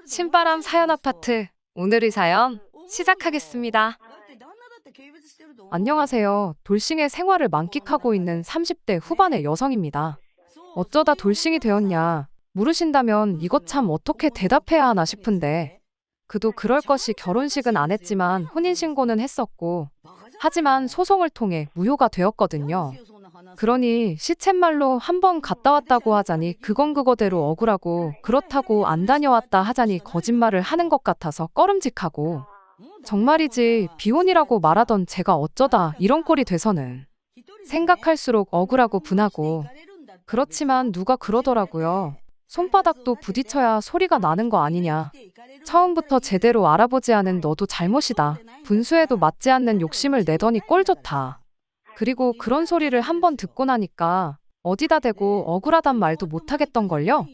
신바람 사연 아파트. 오늘의 사연 시작하겠습니다. 안녕하세요. 돌싱의 생활을 만끽하고 있는 30대 후반의 여성입니다. 어쩌다 돌싱이 되었냐 물으신다면 이것 참 어떻게 대답해야 하나 싶은데, 그도 그럴 것이 결혼식은 안 했지만 혼인신고는 했었고, 하지만 소송을 통해 무효가 되었거든요. 그러니 시쳇말로 한번 갔다 왔다고 하자니 그건 그거대로 억울하고, 그렇다고 안 다녀왔다 하자니 거짓말을 하는 것 같아서 꺼름직하고, 정말이지 비혼이라고 말하던 제가 어쩌다 이런 꼴이 돼서는 생각할수록 억울하고 분하고. 그렇지만 누가 그러더라고요. 손바닥도 부딪혀야 소리가 나는 거 아니냐. 처음부터 제대로 알아보지 않은 너도 잘못이다. 분수에도 맞지 않는 욕심을 내더니 꼴 좋다. 그리고 그런 소리를 한번 듣고 나니까 어디다 대고 억울하단 말도 못하겠던걸요.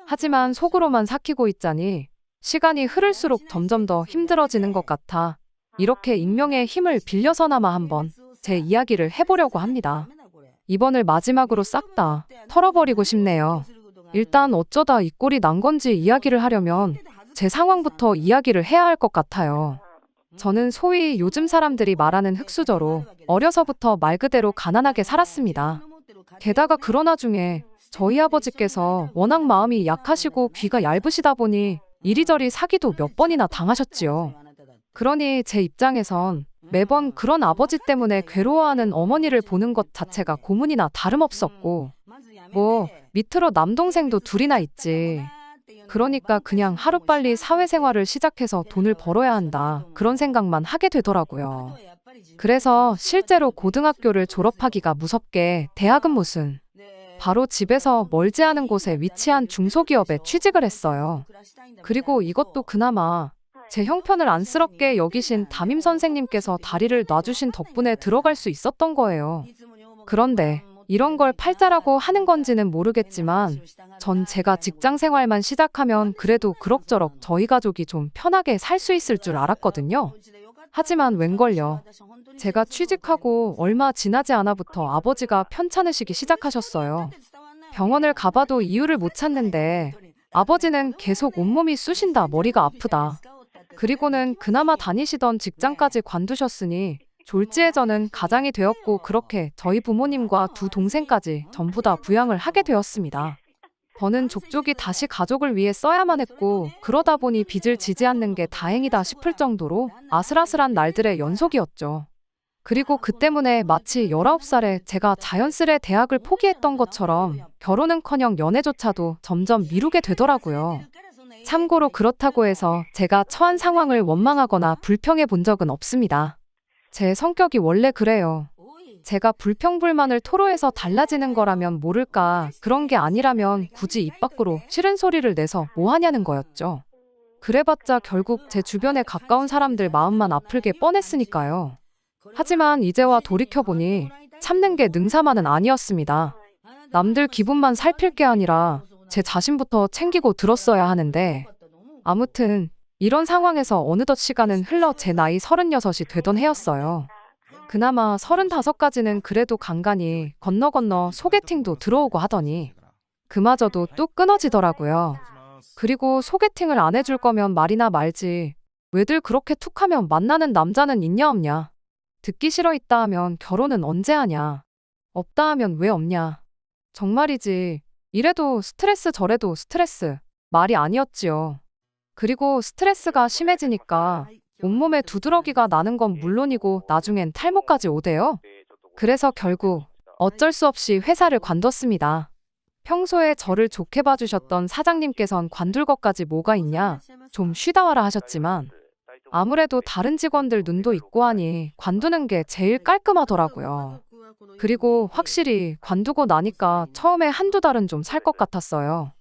하지만 속으로만 삭히고 있자니 시간이 흐를수록 점점 더 힘들어지는 것 같아 이렇게 익명의 힘을 빌려서나마 한번 제 이야기를 해보려고 합니다. 이번을 마지막으로 싹 다 털어버리고 싶네요. 일단 어쩌다 이 꼴이 난 건지 이야기를 하려면 제 상황부터 이야기를 해야 할 것 같아요. 저는 소위 요즘 사람들이 말하는 흙수저로 어려서부터 말 그대로 가난하게 살았습니다. 게다가 그런 와중에 저희 아버지께서 워낙 마음이 약하시고 귀가 얇으시다 보니 이리저리 사기도 몇 번이나 당하셨지요. 그러니 제 입장에선 매번 그런 아버지 때문에 괴로워하는 어머니를 보는 것 자체가 고문이나 다름없었고, 뭐 밑으로 남동생도 둘이나 있지. 그러니까 그냥 하루빨리 사회생활을 시작해서 돈을 벌어야 한다, 그런 생각만 하게 되더라고요. 그래서 실제로 고등학교를 졸업하기가 무섭게 대학은 무슨, 바로 집에서 멀지 않은 곳에 위치한 중소기업에 취직을 했어요. 그리고 이것도 그나마 제 형편을 안쓰럽게 여기신 담임 선생님께서 다리를 놔주신 덕분에 들어갈 수 있었던 거예요. 그런데 이런 걸 팔자라고 하는 건지는 모르겠지만 전 제가 직장 생활만 시작하면 그래도 그럭저럭 저희 가족이 좀 편하게 살 수 있을 줄 알았거든요. 하지만 웬걸요. 제가 취직하고 얼마 지나지 않아부터 아버지가 편찮으시기 시작하셨어요. 병원을 가봐도 이유를 못 찾는데 아버지는 계속 온몸이 쑤신다, 머리가 아프다. 그리고는 그나마 다니시던 직장까지 관두셨으니 졸지에 저는 가장이 되었고, 그렇게 저희 부모님과 두 동생까지 전부 다 부양을 하게 되었습니다. 저는 족족이 다시 가족을 위해 써야만 했고, 그러다 보니 빚을 지지 않는 게 다행이다 싶을 정도로 아슬아슬한 날들의 연속이었죠. 그리고 그 때문에 마치 19살에 제가 자연스레 대학을 포기했던 것처럼 결혼은커녕 연애조차도 점점 미루게 되더라고요. 참고로 그렇다고 해서 제가 처한 상황을 원망하거나 불평해 본 적은 없습니다. 제 성격이 원래 그래요. 제가 불평불만을 토로해서 달라지는 거라면 모를까, 그런 게 아니라면 굳이 입 밖으로 싫은 소리를 내서 뭐 하냐는 거였죠. 그래봤자 결국 제 주변에 가까운 사람들 마음만 아플게 뻔했으니까요. 하지만 이제와 돌이켜보니 참는 게 능사만은 아니었습니다. 남들 기분만 살필 게 아니라 제 자신부터 챙기고 들었어야 하는데, 아무튼 이런 상황에서 어느덧 시간은 흘러 제 나이 36이 되던 해였어요. 그나마 35까지는 그래도 간간히 건너 소개팅도 들어오고 하더니 그마저도 뚝 끊어지더라고요. 그리고 소개팅을 안 해줄 거면 말이나 말지, 왜들 그렇게 툭하면 만나는 남자는 있냐 없냐, 듣기 싫어 있다 하면 결혼은 언제 하냐, 없다 하면 왜 없냐. 정말이지 이래도 스트레스 저래도 스트레스, 말이 아니었지요. 그리고 스트레스가 심해지니까 온몸에 두드러기가 나는 건 물론이고 나중엔 탈모까지 오대요. 그래서 결국 어쩔 수 없이 회사를 관뒀습니다. 평소에 저를 좋게 봐주셨던 사장님께선 관둘 것까지 뭐가 있냐, 좀 쉬다 와라 하셨지만 아무래도 다른 직원들 눈도 있고 하니 관두는 게 제일 깔끔하더라고요. 그리고 확실히 관두고 나니까 처음에 한두 달은 좀 살 것 같았어요.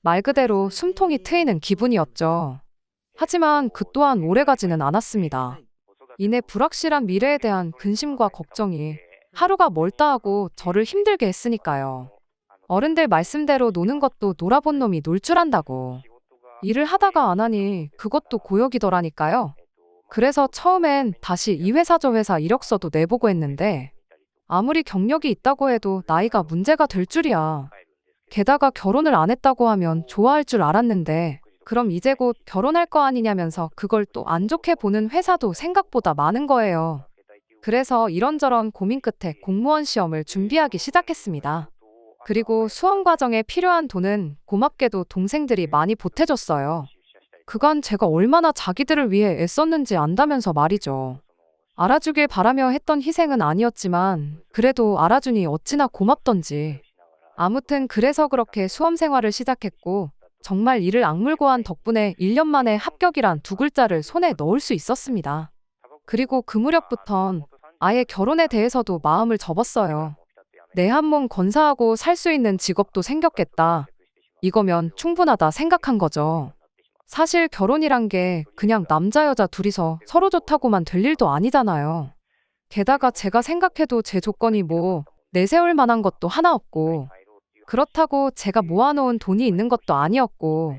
말 그대로 숨통이 트이는 기분이었죠. 하지만 그 또한 오래가지는 않았습니다. 이내 불확실한 미래에 대한 근심과 걱정이 하루가 멀다 하고 저를 힘들게 했으니까요. 어른들 말씀대로 노는 것도 놀아본 놈이 놀 줄 안다고. 일을 하다가 안 하니 그것도 고역이더라니까요. 그래서 처음엔 다시 이 회사 저 회사 이력서도 내보고 했는데 아무리 경력이 있다고 해도 나이가 문제가 될 줄이야. 게다가 결혼을 안 했다고 하면 좋아할 줄 알았는데 그럼 이제 곧 결혼할 거 아니냐면서 그걸 또 안 좋게 보는 회사도 생각보다 많은 거예요. 그래서 이런저런 고민 끝에 공무원 시험을 준비하기 시작했습니다. 그리고 수험 과정에 필요한 돈은 고맙게도 동생들이 많이 보태줬어요. 그간 제가 얼마나 자기들을 위해 애썼는지 안다면서 말이죠. 알아주길 바라며 했던 희생은 아니었지만 그래도 알아주니 어찌나 고맙던지. 아무튼 그래서 그렇게 수험 생활을 시작했고 정말 이를 악물고 한 덕분에 1년 만에 합격이란 두 글자를 손에 넣을 수 있었습니다. 그리고 그 무렵부턴 아예 결혼에 대해서도 마음을 접었어요. 내 한 몸 건사하고 살 수 있는 직업도 생겼겠다. 이거면 충분하다 생각한 거죠. 사실 결혼이란 게 그냥 남자 여자 둘이서 서로 좋다고만 될 일도 아니잖아요. 게다가 제가 생각해도 제 조건이 뭐 내세울 만한 것도 하나 없고 그렇다고 제가 모아놓은 돈이 있는 것도 아니었고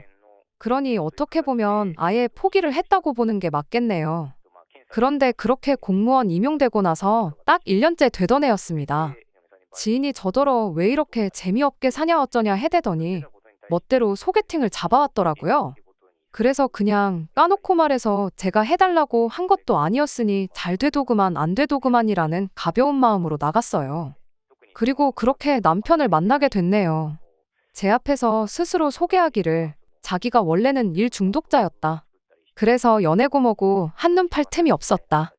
그러니 어떻게 보면 아예 포기를 했다고 보는 게 맞겠네요. 그런데 그렇게 공무원 임용되고 나서 딱 1년째 되던 애였습니다. 지인이 저더러 왜 이렇게 재미없게 사냐 어쩌냐 해대더니 멋대로 소개팅을 잡아왔더라고요. 그래서 그냥 까놓고 말해서 제가 해달라고 한 것도 아니었으니 잘 되도그만 안 되도그만이라는 가벼운 마음으로 나갔어요. 그리고 그렇게 남편을 만나게 됐네요. 제 앞에서 스스로 소개하기를 자기가 원래는 일 중독자였다. 그래서 연애고 뭐고 한눈 팔 틈이 없었다.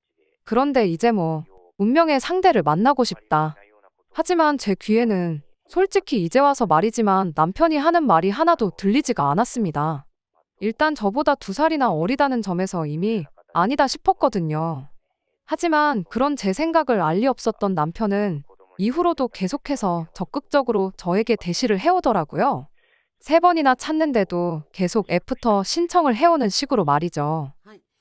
그런데 이제 뭐 운명의 상대를 만나고 싶다. 하지만 제 귀에는 솔직히 이제 와서 말이지만 남편이 하는 말이 하나도 들리지가 않았습니다. 일단 저보다 2살이나 어리다는 점에서 이미 아니다 싶었거든요. 하지만 그런 제 생각을 알 리 없었던 남편은 이후로도 계속해서 적극적으로 저에게 대시를 해오더라고요. 3번이나 찾는데도 계속 애프터 신청을 해오는 식으로 말이죠.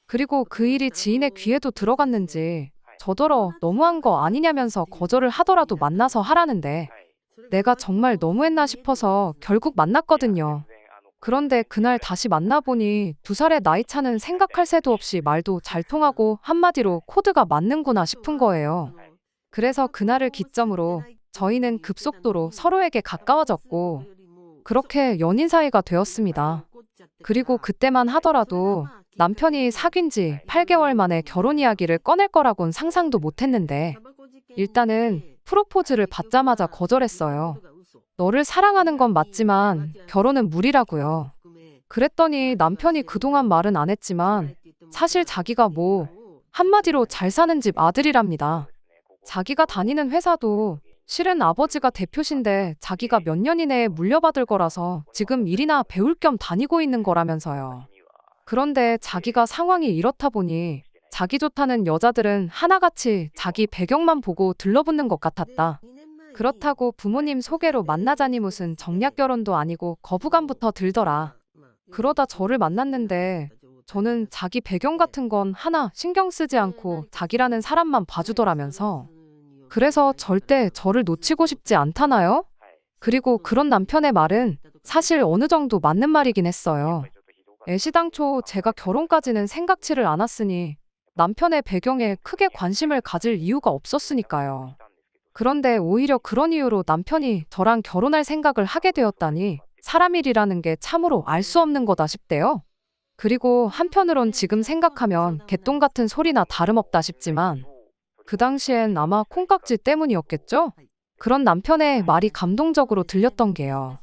그리고 그 일이 지인의 귀에도 들어갔는지 저더러 너무한 거 아니냐면서 거절을 하더라도 만나서 하라는데 내가 정말 너무했나 싶어서 결국 만났거든요. 그런데 그날 다시 만나보니 2살의 나이 차는 생각할 새도 없이 말도 잘 통하고 한마디로 코드가 맞는구나 싶은 거예요. 그래서 그날을 기점으로 저희는 급속도로 서로에게 가까워졌고 그렇게 연인 사이가 되었습니다. 그리고 그때만 하더라도 남편이 사귄 지 8개월 만에 결혼 이야기를 꺼낼 거라곤 상상도 못했는데 일단은 프로포즈를 받자마자 거절했어요. 너를 사랑하는 건 맞지만 결혼은 무리라고요. 그랬더니 남편이 그동안 말은 안 했지만 사실 자기가 뭐 한마디로 잘 사는 집 아들이랍니다. 자기가 다니는 회사도 실은 아버지가 대표신데 자기가 몇 년 이내에 물려받을 거라서 지금 일이나 배울 겸 다니고 있는 거라면서요. 그런데 자기가 상황이 이렇다 보니 자기 좋다는 여자들은 하나같이 자기 배경만 보고 들러붙는 것 같았다. 그렇다고 부모님 소개로 만나자니 무슨 정략 결혼도 아니고 거부감부터 들더라. 그러다 저를 만났는데 저는 자기 배경 같은 건 하나 신경 쓰지 않고 자기라는 사람만 봐주더라면서 그래서 절대 저를 놓치고 싶지 않다나요? 그리고 그런 남편의 말은 사실 어느 정도 맞는 말이긴 했어요. 애시당초 제가 결혼까지는 생각지를 않았으니 남편의 배경에 크게 관심을 가질 이유가 없었으니까요. 그런데 오히려 그런 이유로 남편이 저랑 결혼할 생각을 하게 되었다니 사람 일이라는 게 참으로 알 수 없는 거다 싶대요. 그리고 한편으론 지금 생각하면 개똥 같은 소리나 다름없다 싶지만 그 당시엔 아마 콩깍지 때문이었겠죠? 그런 남편의 말이 감동적으로 들렸던 게요.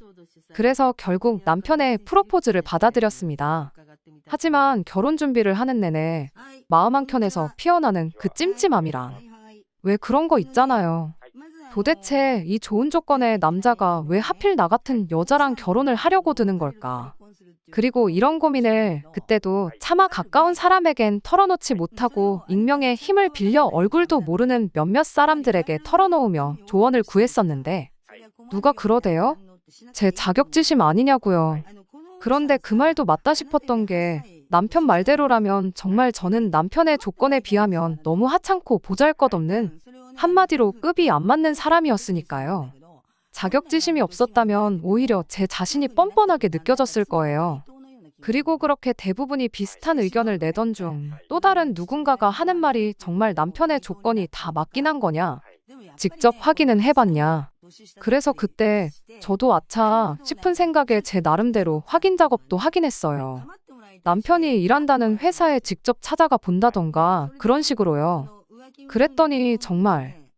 그래서 결국 남편의 프로포즈를 받아들였습니다. 하지만 결혼 준비를 하는 내내 마음 한켠에서 피어나는 그 찜찜함이란 왜 그런 거 있잖아요. 도대체 이 좋은 조건의 남자가 왜 하필 나 같은 여자랑 결혼을 하려고 드는 걸까? 그리고 이런 고민을 그때도 차마 가까운 사람에겐 털어놓지 못하고 익명의 힘을 빌려 얼굴도 모르는 몇몇 사람들에게 털어놓으며 조언을 구했었는데 누가 그러대요? 제 자격지심 아니냐고요. 그런데 그 말도 맞다 싶었던 게 남편 말대로라면 정말 저는 남편의 조건에 비하면 너무 하찮고 보잘것없는 한마디로 급이 안 맞는 사람이었으니까요. 자격지심이 없었다면 오히려 제 자신이 뻔뻔하게 느껴졌을 거예요. 그리고 그렇게 대부분이 비슷한 의견을 내던 중 또 다른 누군가가 하는 말이 정말 남편의 조건이 다 맞긴 한 거냐? 직접 확인은 해봤냐? 그래서 그때 저도 아차 싶은 생각에 제 나름대로 확인 작업도 하긴 했어요. 남편이 일한다는 회사에 직접 찾아가 본다던가 그런 식으로요. 그랬더니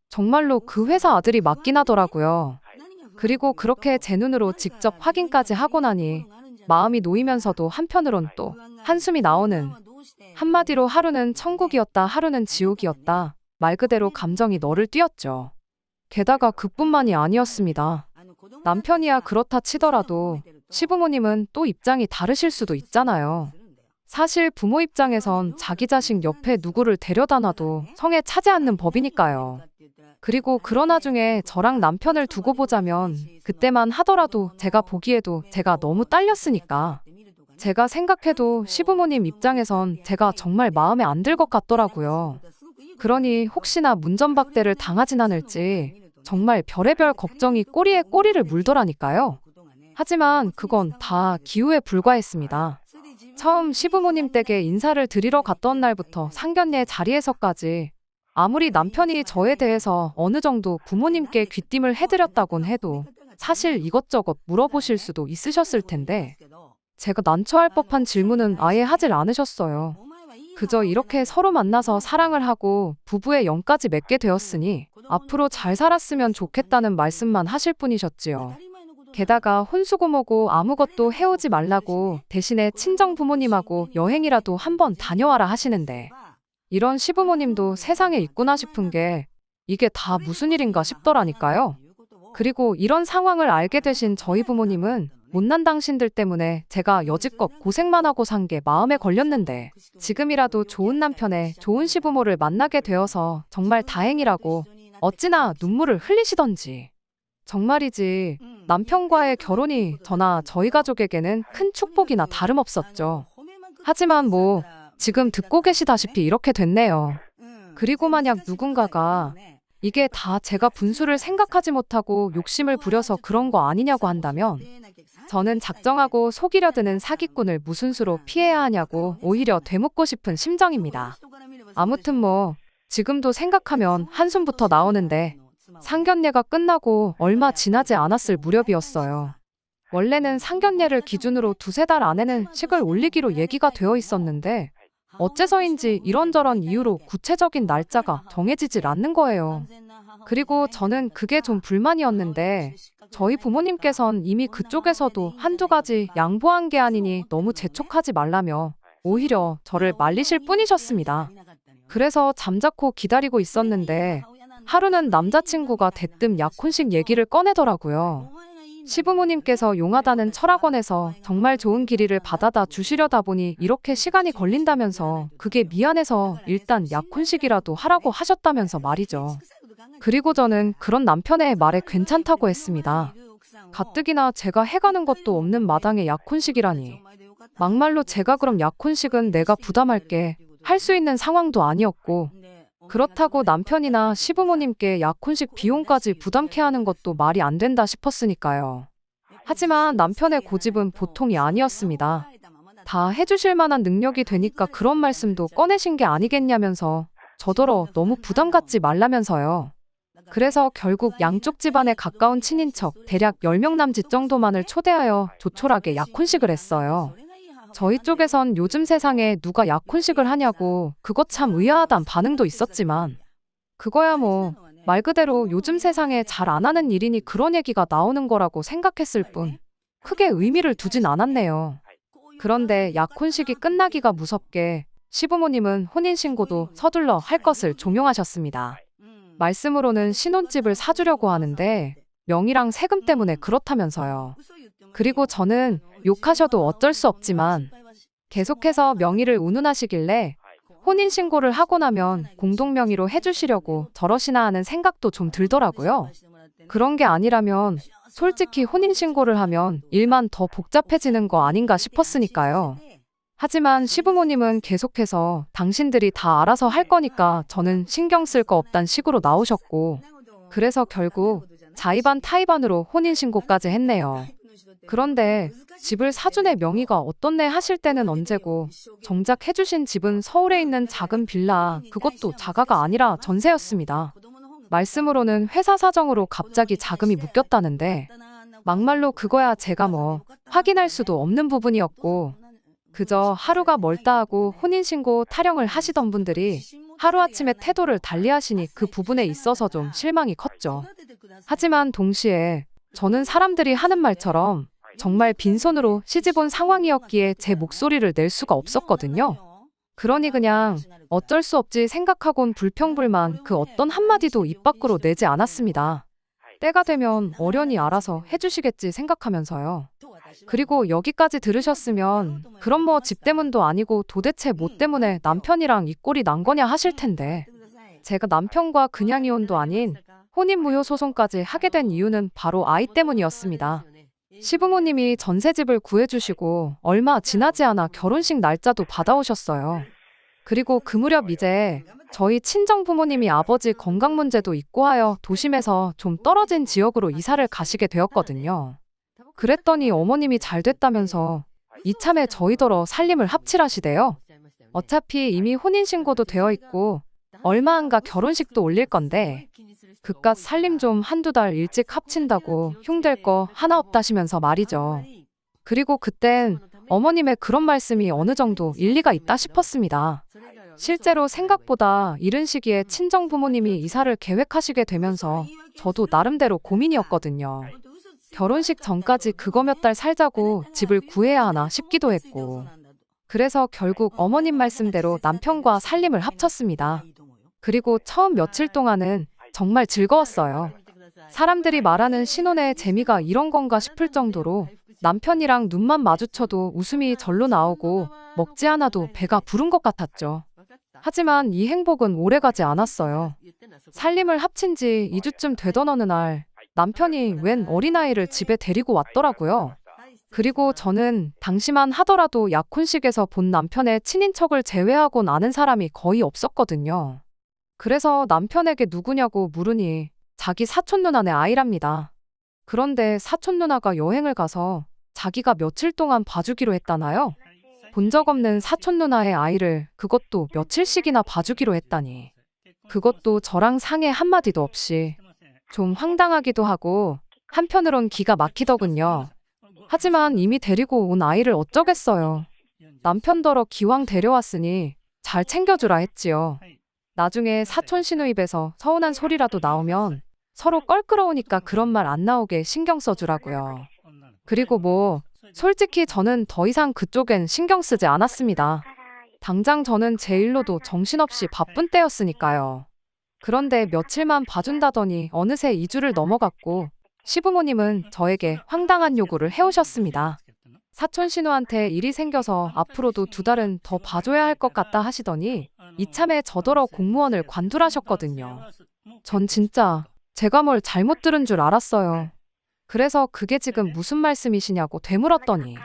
정말로 그 회사 아들이 맞긴 하더라고요. 그리고 그렇게 제 눈으로 직접 확인까지 하고 나니 마음이 놓이면서도 한편으론 또 한숨이 나오는, 한마디로 하루는 천국이었다 하루는 지옥이었다. 말 그대로 감정이 너를 띄었죠. 게다가 그뿐만이 아니었습니다. 남편이야 그렇다 치더라도 시부모님은 또 입장이 다르실 수도 있잖아요. 사실 부모 입장에선 자기 자식 옆에 누구를 데려다 놔도 성에 차지 않는 법이니까요. 그리고 그러나 중에 저랑 남편을 두고 보자면 그때만 하더라도 제가 보기에도 제가 너무 딸렸으니까. 제가 생각해도 시부모님 입장에선 제가 정말 마음에 안 들 것 같더라고요. 그러니 혹시나 문전박대를 당하진 않을지 정말 별의별 걱정이 꼬리에 꼬리를 물더라니까요. 하지만 그건 다 기우에 불과했습니다. 처음 시부모님 댁에 인사를 드리러 갔던 날부터 상견례 자리에서까지 아무리 남편이 저에 대해서 어느 정도 부모님께 귀띔을 해드렸다곤 해도 사실 이것저것 물어보실 수도 있으셨을 텐데 제가 난처할 법한 질문은 아예 하질 않으셨어요. 그저 이렇게 서로 만나서 사랑을 하고 부부의 영까지 맺게 되었으니 앞으로 잘 살았으면 좋겠다는 말씀만 하실 뿐이셨지요. 게다가 혼수고모고 아무것도 해오지 말라고 대신에 친정 부모님하고 여행이라도 한번 다녀와라 하시는데 이런 시부모님도 세상에 있구나 싶은 게 이게 다 무슨 일인가 싶더라니까요. 그리고 이런 상황을 알게 되신 저희 부모님은 못난 당신들 때문에 제가 여지껏 고생만 하고 산 게 마음에 걸렸는데 지금이라도 좋은 남편의 좋은 시부모를 만나게 되어서 정말 다행이라고 어찌나 눈물을 흘리시던지. 정말이지 남편과의 결혼이 저나 저희 가족에게는 큰 축복이나 다름없었죠. 하지만 지금 듣고 계시다시피 이렇게 됐네요. 그리고 만약 누군가가 이게 다 제가 분수를 생각하지 못하고 욕심을 부려서 그런 거 아니냐고 한다면 저는 작정하고 속이려 드는 사기꾼을 무슨 수로 피해야 하냐고 오히려 되묻고 싶은 심정입니다. 아무튼 지금도 생각하면 한숨부터 나오는데 상견례가 끝나고 얼마 지나지 않았을 무렵이었어요. 원래는 상견례를 기준으로 두세 달 안에는 식을 올리기로 얘기가 되어 있었는데 어째서인지 이런저런 이유로 구체적인 날짜가 정해지질 않는 거예요. 그리고 저는 그게 좀 불만이었는데 저희 부모님께선 이미 그쪽에서도 한두 가지 양보한 게 아니니 너무 재촉하지 말라며 오히려 저를 말리실 뿐이셨습니다. 그래서 잠자코 기다리고 있었는데 하루는 남자친구가 대뜸 약혼식 얘기를 꺼내더라고요. 시부모님께서 용하다는 철학원에서 정말 좋은 길이를 받아다 주시려다 보니 이렇게 시간이 걸린다면서 그게 미안해서 일단 약혼식이라도 하라고 하셨다면서 말이죠. 그리고 저는 그런 남편의 말에 괜찮다고 했습니다. 가뜩이나 제가 해가는 것도 없는 마당에 약혼식이라니. 막말로 제가 그럼 약혼식은 내가 부담할게 할 수 있는 상황도 아니었고 그렇다고 남편이나 시부모님께 약혼식 비용까지 부담케 하는 것도 말이 안 된다 싶었으니까요. 하지만 남편의 고집은 보통이 아니었습니다. 다 해주실 만한 능력이 되니까 그런 말씀도 꺼내신 게 아니겠냐면서 저더러 너무 부담 갖지 말라면서요. 그래서 결국 양쪽 집안에 가까운 친인척 대략 10명 남짓 정도만을 초대하여 조촐하게 약혼식을 했어요. 저희 쪽에선 요즘 세상에 누가 약혼식을 하냐고 그거 참 의아하단 반응도 있었지만 그거야 말 그대로 요즘 세상에 잘 안 하는 일이니 그런 얘기가 나오는 거라고 생각했을 뿐 크게 의미를 두진 않았네요. 그런데 약혼식이 끝나기가 무섭게 시부모님은 혼인신고도 서둘러 할 것을 종용하셨습니다. 말씀으로는 신혼집을 사주려고 하는데 명의랑 세금 때문에 그렇다면서요. 그리고 저는 욕하셔도 어쩔 수 없지만 계속해서 명의를 운운하시길래 혼인신고를 하고 나면 공동명의로 해주시려고 저러시나 하는 생각도 좀 들더라고요. 그런 게 아니라면 솔직히 혼인신고를 하면 일만 더 복잡해지는 거 아닌가 싶었으니까요. 하지만 시부모님은 계속해서 당신들이 다 알아서 할 거니까 저는 신경 쓸 거 없단 식으로 나오셨고 그래서 결국 자의반 타의반으로 혼인신고까지 했네요. 그런데 집을 사준의 명의가 어떻네 하실 때는 언제고 정작 해주신 집은 서울에 있는 작은 빌라 그것도 자가가 아니라 전세였습니다. 말씀으로는 회사 사정으로 갑자기 자금이 묶였다는데 막말로 그거야 제가 뭐 확인할 수도 없는 부분이었고 그저 하루가 멀다 하고 혼인신고 타령을 하시던 분들이 하루아침에 태도를 달리하시니 그 부분에 있어서 좀 실망이 컸죠. 하지만 동시에 저는 사람들이 하는 말처럼 정말 빈손으로 시집 온 상황이었기에 제 목소리를 낼 수가 없었거든요. 그러니 그냥 어쩔 수 없지 생각하곤 불평불만 그 어떤 한마디도 입 밖으로 내지 않았습니다. 때가 되면 어련히 알아서 해주시겠지 생각하면서요. 그리고 여기까지 들으셨으면 그럼 뭐 집 때문도 아니고 도대체 뭐 때문에 남편이랑 이 꼴이 난 거냐 하실 텐데 제가 남편과 그냥 이혼도 아닌 혼인무효 소송까지 하게 된 이유는 바로 아이 때문이었습니다. 시부모님이 전셋집을 구해주시고 얼마 지나지 않아 결혼식 날짜도 받아오셨어요. 그리고 그 무렵 이제 저희 친정 부모님이 아버지 건강 문제도 있고 하여 도심에서 좀 떨어진 지역으로 이사를 가시게 되었거든요. 그랬더니 어머님이 잘 됐다면서 이참에 저희더러 살림을 합칠하시대요. 어차피 이미 혼인신고도 되어 있고 얼마 안가 결혼식도 올릴 건데 그깟 살림 좀 한두 달 일찍 합친다고 흉될 거 하나 없다시면서 말이죠. 그리고 그땐 어머님의 그런 말씀이 어느 정도 일리가 있다 싶었습니다. 실제로 생각보다 이른 시기에 친정 부모님이 이사를 계획하시게 되면서 저도 나름대로 고민이었거든요. 결혼식 전까지 그거 몇 달 살자고 집을 구해야 하나 싶기도 했고 그래서 결국 어머님 말씀대로 남편과 살림을 합쳤습니다. 그리고 처음 며칠 동안은 정말 즐거웠어요. 사람들이 말하는 신혼의 재미가 이런 건가 싶을 정도로 남편이랑 눈만 마주쳐도 웃음이 절로 나오고 먹지 않아도 배가 부른 것 같았죠. 하지만 이 행복은 오래가지 않았어요. 살림을 합친 지 2주쯤 되던 어느 날 남편이 웬 어린아이를 집에 데리고 왔더라고요. 그리고 저는 당시만 하더라도 약혼식에서 본 남편의 친인척을 제외하곤 아는 사람이 거의 없었거든요. 그래서 남편에게 누구냐고 물으니 자기 사촌 누나네 아이랍니다. 그런데 사촌 누나가 여행을 가서 자기가 며칠 동안 봐주기로 했다나요? 본 적 없는 사촌 누나의 아이를 그것도 며칠씩이나 봐주기로 했다니. 그것도 저랑 상의 한마디도 없이. 좀 황당하기도 하고 한편으론 기가 막히더군요. 하지만 이미 데리고 온 아이를 어쩌겠어요. 남편더러 기왕 데려왔으니 잘 챙겨주라 했지요. 나중에 사촌 시누 입에서 서운한 소리라도 나오면 서로 껄끄러우니까 그런 말 안 나오게 신경 써주라고요. 그리고 뭐 솔직히 저는 더 이상 그쪽엔 신경 쓰지 않았습니다. 당장 저는 제 일로도 정신없이 바쁜 때였으니까요. 그런데 며칠만 봐준다더니 어느새 2주를 넘어갔고 시부모님은 저에게 황당한 요구를 해오셨습니다. 사촌 신우한테 일이 생겨서 앞으로도 2달은 더 봐줘야 할 것 같다 하시더니 이참에 저더러 공무원을 관둘하셨거든요. 전 진짜 제가 뭘 잘못 들은 줄 알았어요. 그래서 그게 지금 무슨 말씀이시냐고 되물었더니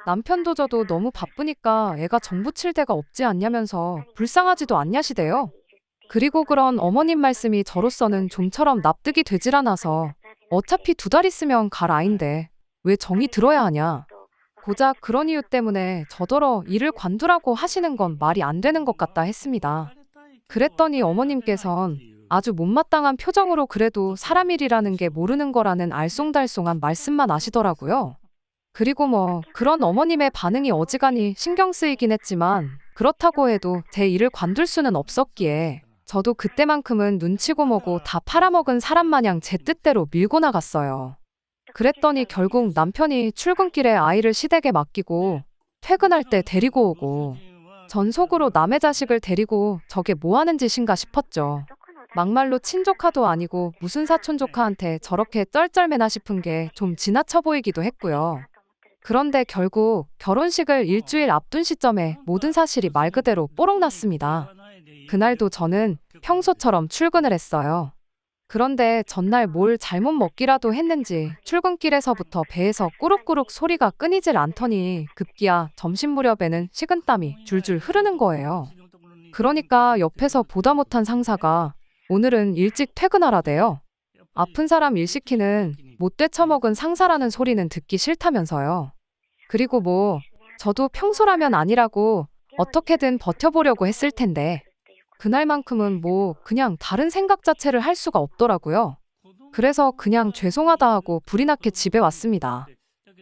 남편도 저도 너무 바쁘니까 애가 정 붙일 데가 없지 않냐면서 불쌍하지도 않냐시대요. 그리고 그런 어머님 말씀이 저로서는 좀처럼 납득이 되질 않아서 어차피 2달 있으면 갈 아인데 왜 정이 들어야 하냐. 고작 그런 이유 때문에 저더러 일을 관두라고 하시는 건 말이 안 되는 것 같다 했습니다. 그랬더니 어머님께선 아주 못마땅한 표정으로 그래도 사람 일이라는 게 모르는 거라는 알쏭달쏭한 말씀만 하시더라고요. 그리고 뭐 그런 어머님의 반응이 어지간히 신경 쓰이긴 했지만 그렇다고 해도 제 일을 관둘 수는 없었기에 저도 그때만큼은 눈치고 뭐고 다 팔아먹은 사람 마냥 제 뜻대로 밀고 나갔어요. 그랬더니 결국 남편이 출근길에 아이를 시댁에 맡기고 퇴근할 때 데리고 오고 전 속으로 남의 자식을 데리고 저게 뭐 하는 짓인가 싶었죠. 막말로 친조카도 아니고 무슨 사촌조카한테 저렇게 쩔쩔매나 싶은 게 좀 지나쳐 보이기도 했고요. 그런데 결국 결혼식을 일주일 앞둔 시점에 모든 사실이 말 그대로 뽀록 났습니다. 그날도 저는 평소처럼 출근을 했어요. 그런데 전날 뭘 잘못 먹기라도 했는지 출근길에서부터 배에서 꾸룩꾸룩 소리가 끊이질 않더니 급기야 점심 무렵에는 식은땀이 줄줄 흐르는 거예요. 그러니까 옆에서 보다 못한 상사가 오늘은 일찍 퇴근하라대요. 아픈 사람 일 시키는 못돼 처먹은 상사라는 소리는 듣기 싫다면서요. 그리고 뭐 저도 평소라면 아니라고 어떻게든 버텨보려고 했을 텐데 그날만큼은 그냥 다른 생각 자체를 할 수가 없더라고요. 그래서 그냥 죄송하다 하고 불이 나게 집에 왔습니다.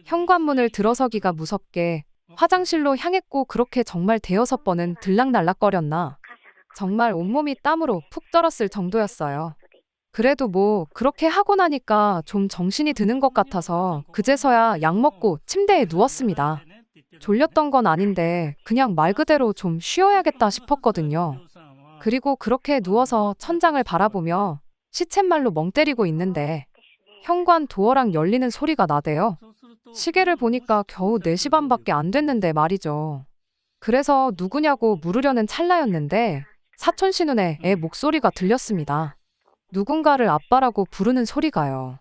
현관문을 들어서기가 무섭게 화장실로 향했고 그렇게 정말 대여섯 번은 들락날락거렸나. 정말 온몸이 땀으로 푹 떨었을 정도였어요. 그래도 그렇게 하고 나니까 좀 정신이 드는 것 같아서 그제서야 약 먹고 침대에 누웠습니다. 졸렸던 건 아닌데 그냥 말 그대로 좀 쉬어야겠다 싶었거든요. 그리고 그렇게 누워서 천장을 바라보며 시쳇말로 멍 때리고 있는데 현관 도어랑 열리는 소리가 나대요. 시계를 보니까 겨우 4시 반밖에 안 됐는데 말이죠. 그래서 누구냐고 물으려는 찰나였는데 사촌 신우네 애 목소리가 들렸습니다. 누군가를 아빠라고 부르는 소리가요.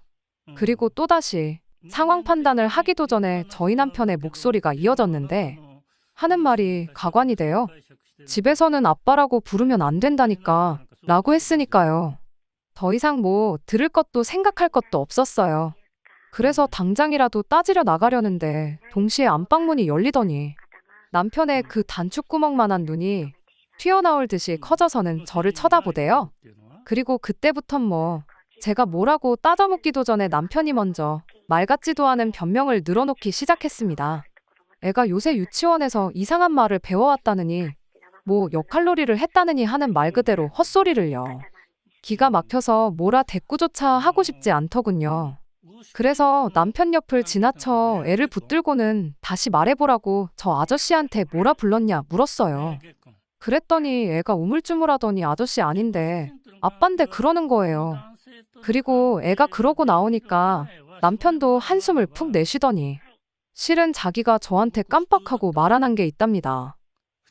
그리고 또다시 상황 판단을 하기도 전에 저희 남편의 목소리가 이어졌는데 하는 말이 가관이 돼요. 집에서는 아빠라고 부르면 안 된다니까 라고 했으니까요. 더 이상 들을 것도 생각할 것도 없었어요. 그래서 당장이라도 따지려 나가려는데 동시에 안방문이 열리더니 남편의 그 단추구멍만한 눈이 튀어나올 듯이 커져서는 저를 쳐다보대요. 그리고 그때부턴 제가 뭐라고 따져묻기도 전에 남편이 먼저 말 같지도 않은 변명을 늘어놓기 시작했습니다. 애가 요새 유치원에서 이상한 말을 배워왔다느니 역할놀이를 했다느니 하는 말 그대로 헛소리를요. 기가 막혀서 뭐라 대꾸조차 하고 싶지 않더군요. 그래서 남편 옆을 지나쳐 애를 붙들고는 다시 말해보라고 저 아저씨한테 뭐라 불렀냐 물었어요. 그랬더니 애가 우물쭈물하더니 아저씨 아닌데 아빤데 그러는 거예요. 그리고 애가 그러고 나오니까 남편도 한숨을 푹 내쉬더니 실은 자기가 저한테 깜빡하고 말 안 한 게 있답니다.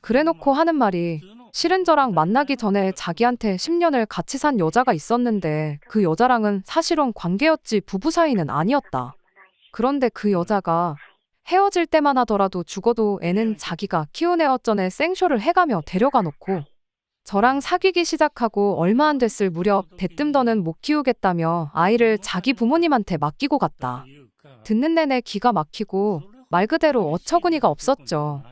그래놓고 하는 말이 실은 저랑 만나기 전에 자기한테 10년을 같이 산 여자가 있었는데 그 여자랑은 사실은 관계였지 부부 사이는 아니었다. 그런데 그 여자가 헤어질 때만 하더라도 죽어도 애는 자기가 키운 애 어쩌네 생쇼를 해가며 데려가 놓고 저랑 사귀기 시작하고 얼마 안 됐을 무렵 대뜸 더는 못 키우겠다며 아이를 자기 부모님한테 맡기고 갔다. 듣는 내내 기가 막히고 말 그대로 어처구니가 없었죠.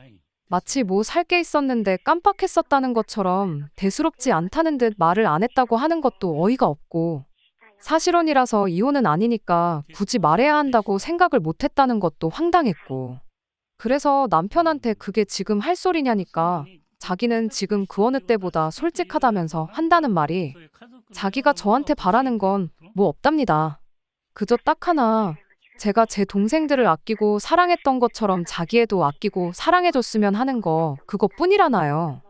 마치 살 게 있었는데 깜빡했었다는 것처럼 대수롭지 않다는 듯 말을 안 했다고 하는 것도 어이가 없고 사실혼이라서 이혼은 아니니까 굳이 말해야 한다고 생각을 못 했다는 것도 황당했고 그래서 남편한테 그게 지금 할 소리냐니까 자기는 지금 그 어느 때보다 솔직하다면서 한다는 말이 자기가 저한테 바라는 건 없답니다. 그저 딱 하나 제가 제 동생들을 아끼고 사랑했던 것처럼 자기 애도 아끼고 사랑해줬으면 하는 거 그것뿐이라나요.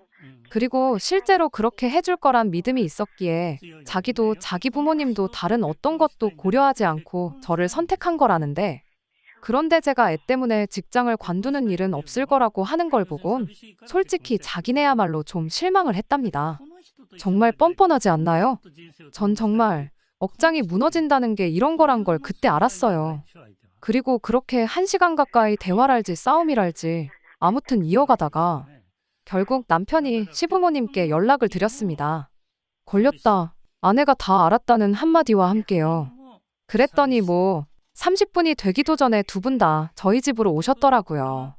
그리고 실제로 그렇게 해줄 거란 믿음이 있었기에 자기도 자기 부모님도 다른 어떤 것도 고려하지 않고 저를 선택한 거라는데 그런데 제가 애 때문에 직장을 관두는 일은 없을 거라고 하는 걸 보곤 솔직히 자기네야말로 좀 실망을 했답니다. 정말 뻔뻔하지 않나요? 전 정말 억장이 무너진다는 게 이런 거란 걸 그때 알았어요. 그리고 그렇게 1시간 가까이 대화랄지 싸움이랄지 아무튼 이어가다가 결국 남편이 시부모님께 연락을 드렸습니다. 걸렸다. 아내가 다 알았다는 한마디와 함께요. 그랬더니 30분이 되기도 전에 두 분 다 저희 집으로 오셨더라고요.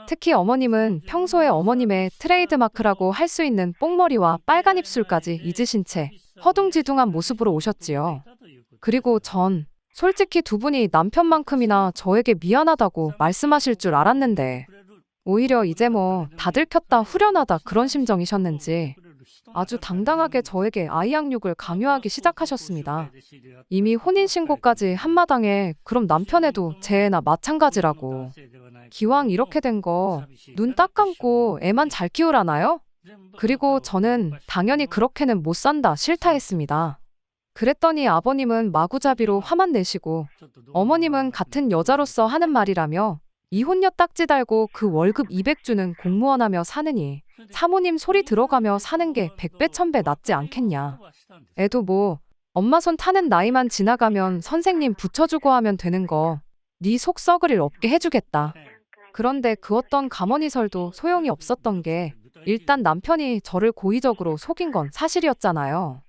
특히 어머님은 평소에 어머님의 트레이드마크라고 할 수 있는 뽕머리와 빨간 입술까지 잊으신 채 허둥지둥한 모습으로 오셨지요. 그리고 전 솔직히 두 분이 남편만큼이나 저에게 미안하다고 말씀하실 줄 알았는데 오히려 이제 다 들켰다 후련하다 그런 심정이셨는지 아주 당당하게 저에게 아이 양육을 강요하기 시작하셨습니다. 이미 혼인신고까지 한마당에 그럼 남편애도 제 애나 마찬가지라고. 기왕 이렇게 된 거 눈 딱 감고 애만 잘 키우라나요? 그리고 저는 당연히 그렇게는 못 산다 싫다 했습니다. 그랬더니 아버님은 마구잡이로 화만 내시고 어머님은 같은 여자로서 하는 말이라며 이혼녀 딱지 달고 그 월급 200 주는 공무원 하며 사느니 사모님 소리 들어가며 사는 게 100배 1000배 낫지 않겠냐. 애도 엄마 손 타는 나이만 지나가면 선생님 붙여주고 하면 되는 거 네 속 썩을 일 없게 해주겠다. 그런데 그 어떤 가머니설도 소용이 없었던 게 일단 남편이 저를 고의적으로 속인 건 사실이었잖아요.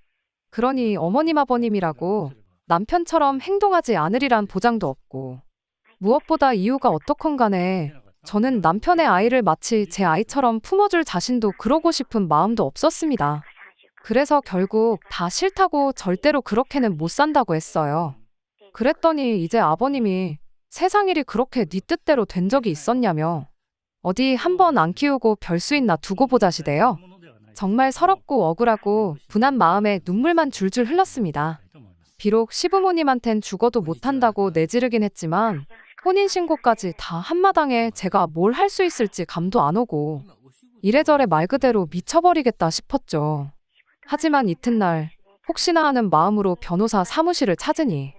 그러니 어머님 아버님이라고 남편처럼 행동하지 않으리란 보장도 없고 무엇보다 이유가 어떻건 간에 저는 남편의 아이를 마치 제 아이처럼 품어줄 자신도 그러고 싶은 마음도 없었습니다. 그래서 결국 다 싫다고 절대로 그렇게는 못 산다고 했어요. 그랬더니 이제 아버님이 세상 일이 그렇게 네 뜻대로 된 적이 있었냐며 어디 한번 안 키우고 별수있나 두고 보자시대요. 정말 서럽고 억울하고 분한 마음에 눈물만 줄줄 흘렀습니다. 비록 시부모님한텐 죽어도 못한다고 내지르긴 했지만 혼인신고까지 다 한마당에 제가 뭘 할 수 있을지 감도 안 오고 이래저래 말 그대로 미쳐버리겠다 싶었죠. 하지만 이튿날 혹시나 하는 마음으로 변호사 사무실을 찾으니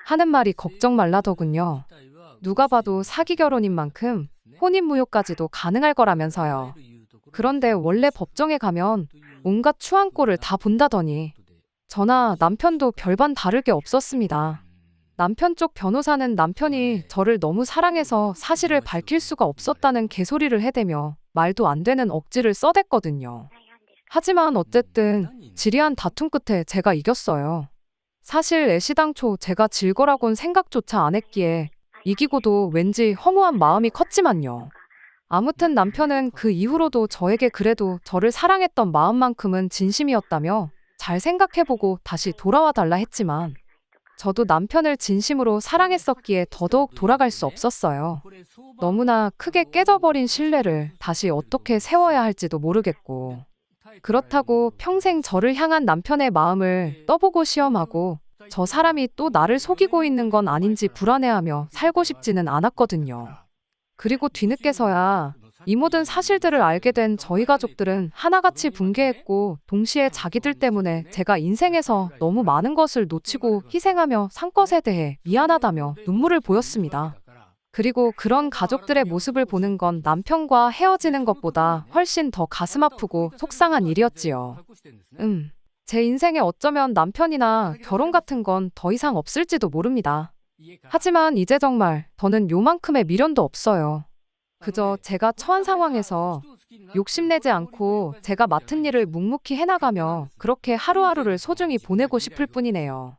하는 말이 걱정 말라더군요. 누가 봐도 사기 결혼인 만큼 혼인무효까지도 가능할 거라면서요. 그런데 원래 법정에 가면 온갖 추한꼴을 다 본다더니 저나 남편도 별반 다를 게 없었습니다. 남편 쪽 변호사는 남편이 저를 너무 사랑해서 사실을 밝힐 수가 없었다는 개소리를 해대며 말도 안 되는 억지를 써댔거든요. 하지만 어쨌든 지리한 다툼 끝에 제가 이겼어요. 사실 애시당초 제가 질 거라곤 생각조차 안 했기에 이기고도 왠지 허무한 마음이 컸지만요. 아무튼 남편은 그 이후로도 저에게 그래도 저를 사랑했던 마음만큼은 진심이었다며 잘 생각해보고 다시 돌아와 달라 했지만 저도 남편을 진심으로 사랑했었기에 더더욱 돌아갈 수 없었어요. 너무나 크게 깨져버린 신뢰를 다시 어떻게 세워야 할지도 모르겠고 그렇다고 평생 저를 향한 남편의 마음을 떠보고 시험하고 저 사람이 또 나를 속이고 있는 건 아닌지 불안해하며 살고 싶지는 않았거든요. 그리고 뒤늦게서야 이 모든 사실들을 알게 된 저희 가족들은 하나같이 붕괴했고 동시에 자기들 때문에 제가 인생에서 너무 많은 것을 놓치고 희생하며 산 것에 대해 미안하다며 눈물을 보였습니다. 그리고 그런 가족들의 모습을 보는 건 남편과 헤어지는 것보다 훨씬 더 가슴 아프고 속상한 일이었지요. 제 인생에 어쩌면 남편이나 결혼 같은 건 더 이상 없을지도 모릅니다. 하지만 이제 정말 더는 요만큼의 미련도 없어요. 그저 제가 처한 상황에서 욕심내지 않고 제가 맡은 일을 묵묵히 해나가며 그렇게 하루하루를 소중히 보내고 싶을 뿐이네요.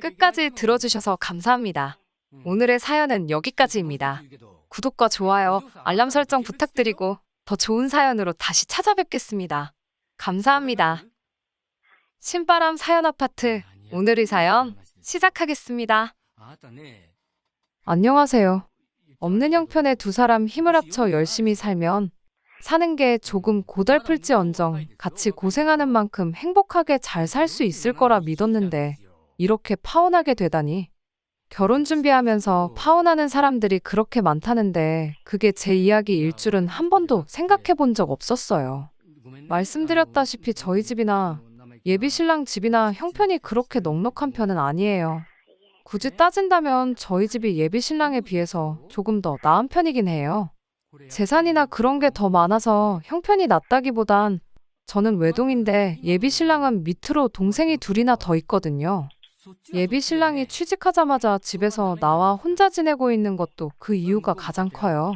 끝까지 들어주셔서 감사합니다. 오늘의 사연은 여기까지입니다. 구독과 좋아요, 알람 설정 부탁드리고 더 좋은 사연으로 다시 찾아뵙겠습니다. 감사합니다. 신바람 사연 아파트 오늘의 사연 시작하겠습니다. 안녕하세요. 없는 형편의 두 사람 힘을 합쳐 열심히 살면 사는 게 조금 고달플지언정 같이 고생하는 만큼 행복하게 잘 살 수 있을 거라 믿었는데 이렇게 파혼하게 되다니. 결혼 준비하면서 파혼하는 사람들이 그렇게 많다는데 그게 제 이야기일 줄은 한 번도 생각해 본 적 없었어요. 말씀드렸다시피 저희 집이나 예비 신랑 집이나 형편이 그렇게 넉넉한 편은 아니에요. 굳이 따진다면 저희 집이 예비 신랑에 비해서 조금 더 나은 편이긴 해요. 재산이나 그런 게 더 많아서 형편이 낫다기보단 저는 외동인데 예비 신랑은 밑으로 동생이 둘이나 더 있거든요. 예비 신랑이 취직하자마자 집에서 나와 혼자 지내고 있는 것도 그 이유가 가장 커요.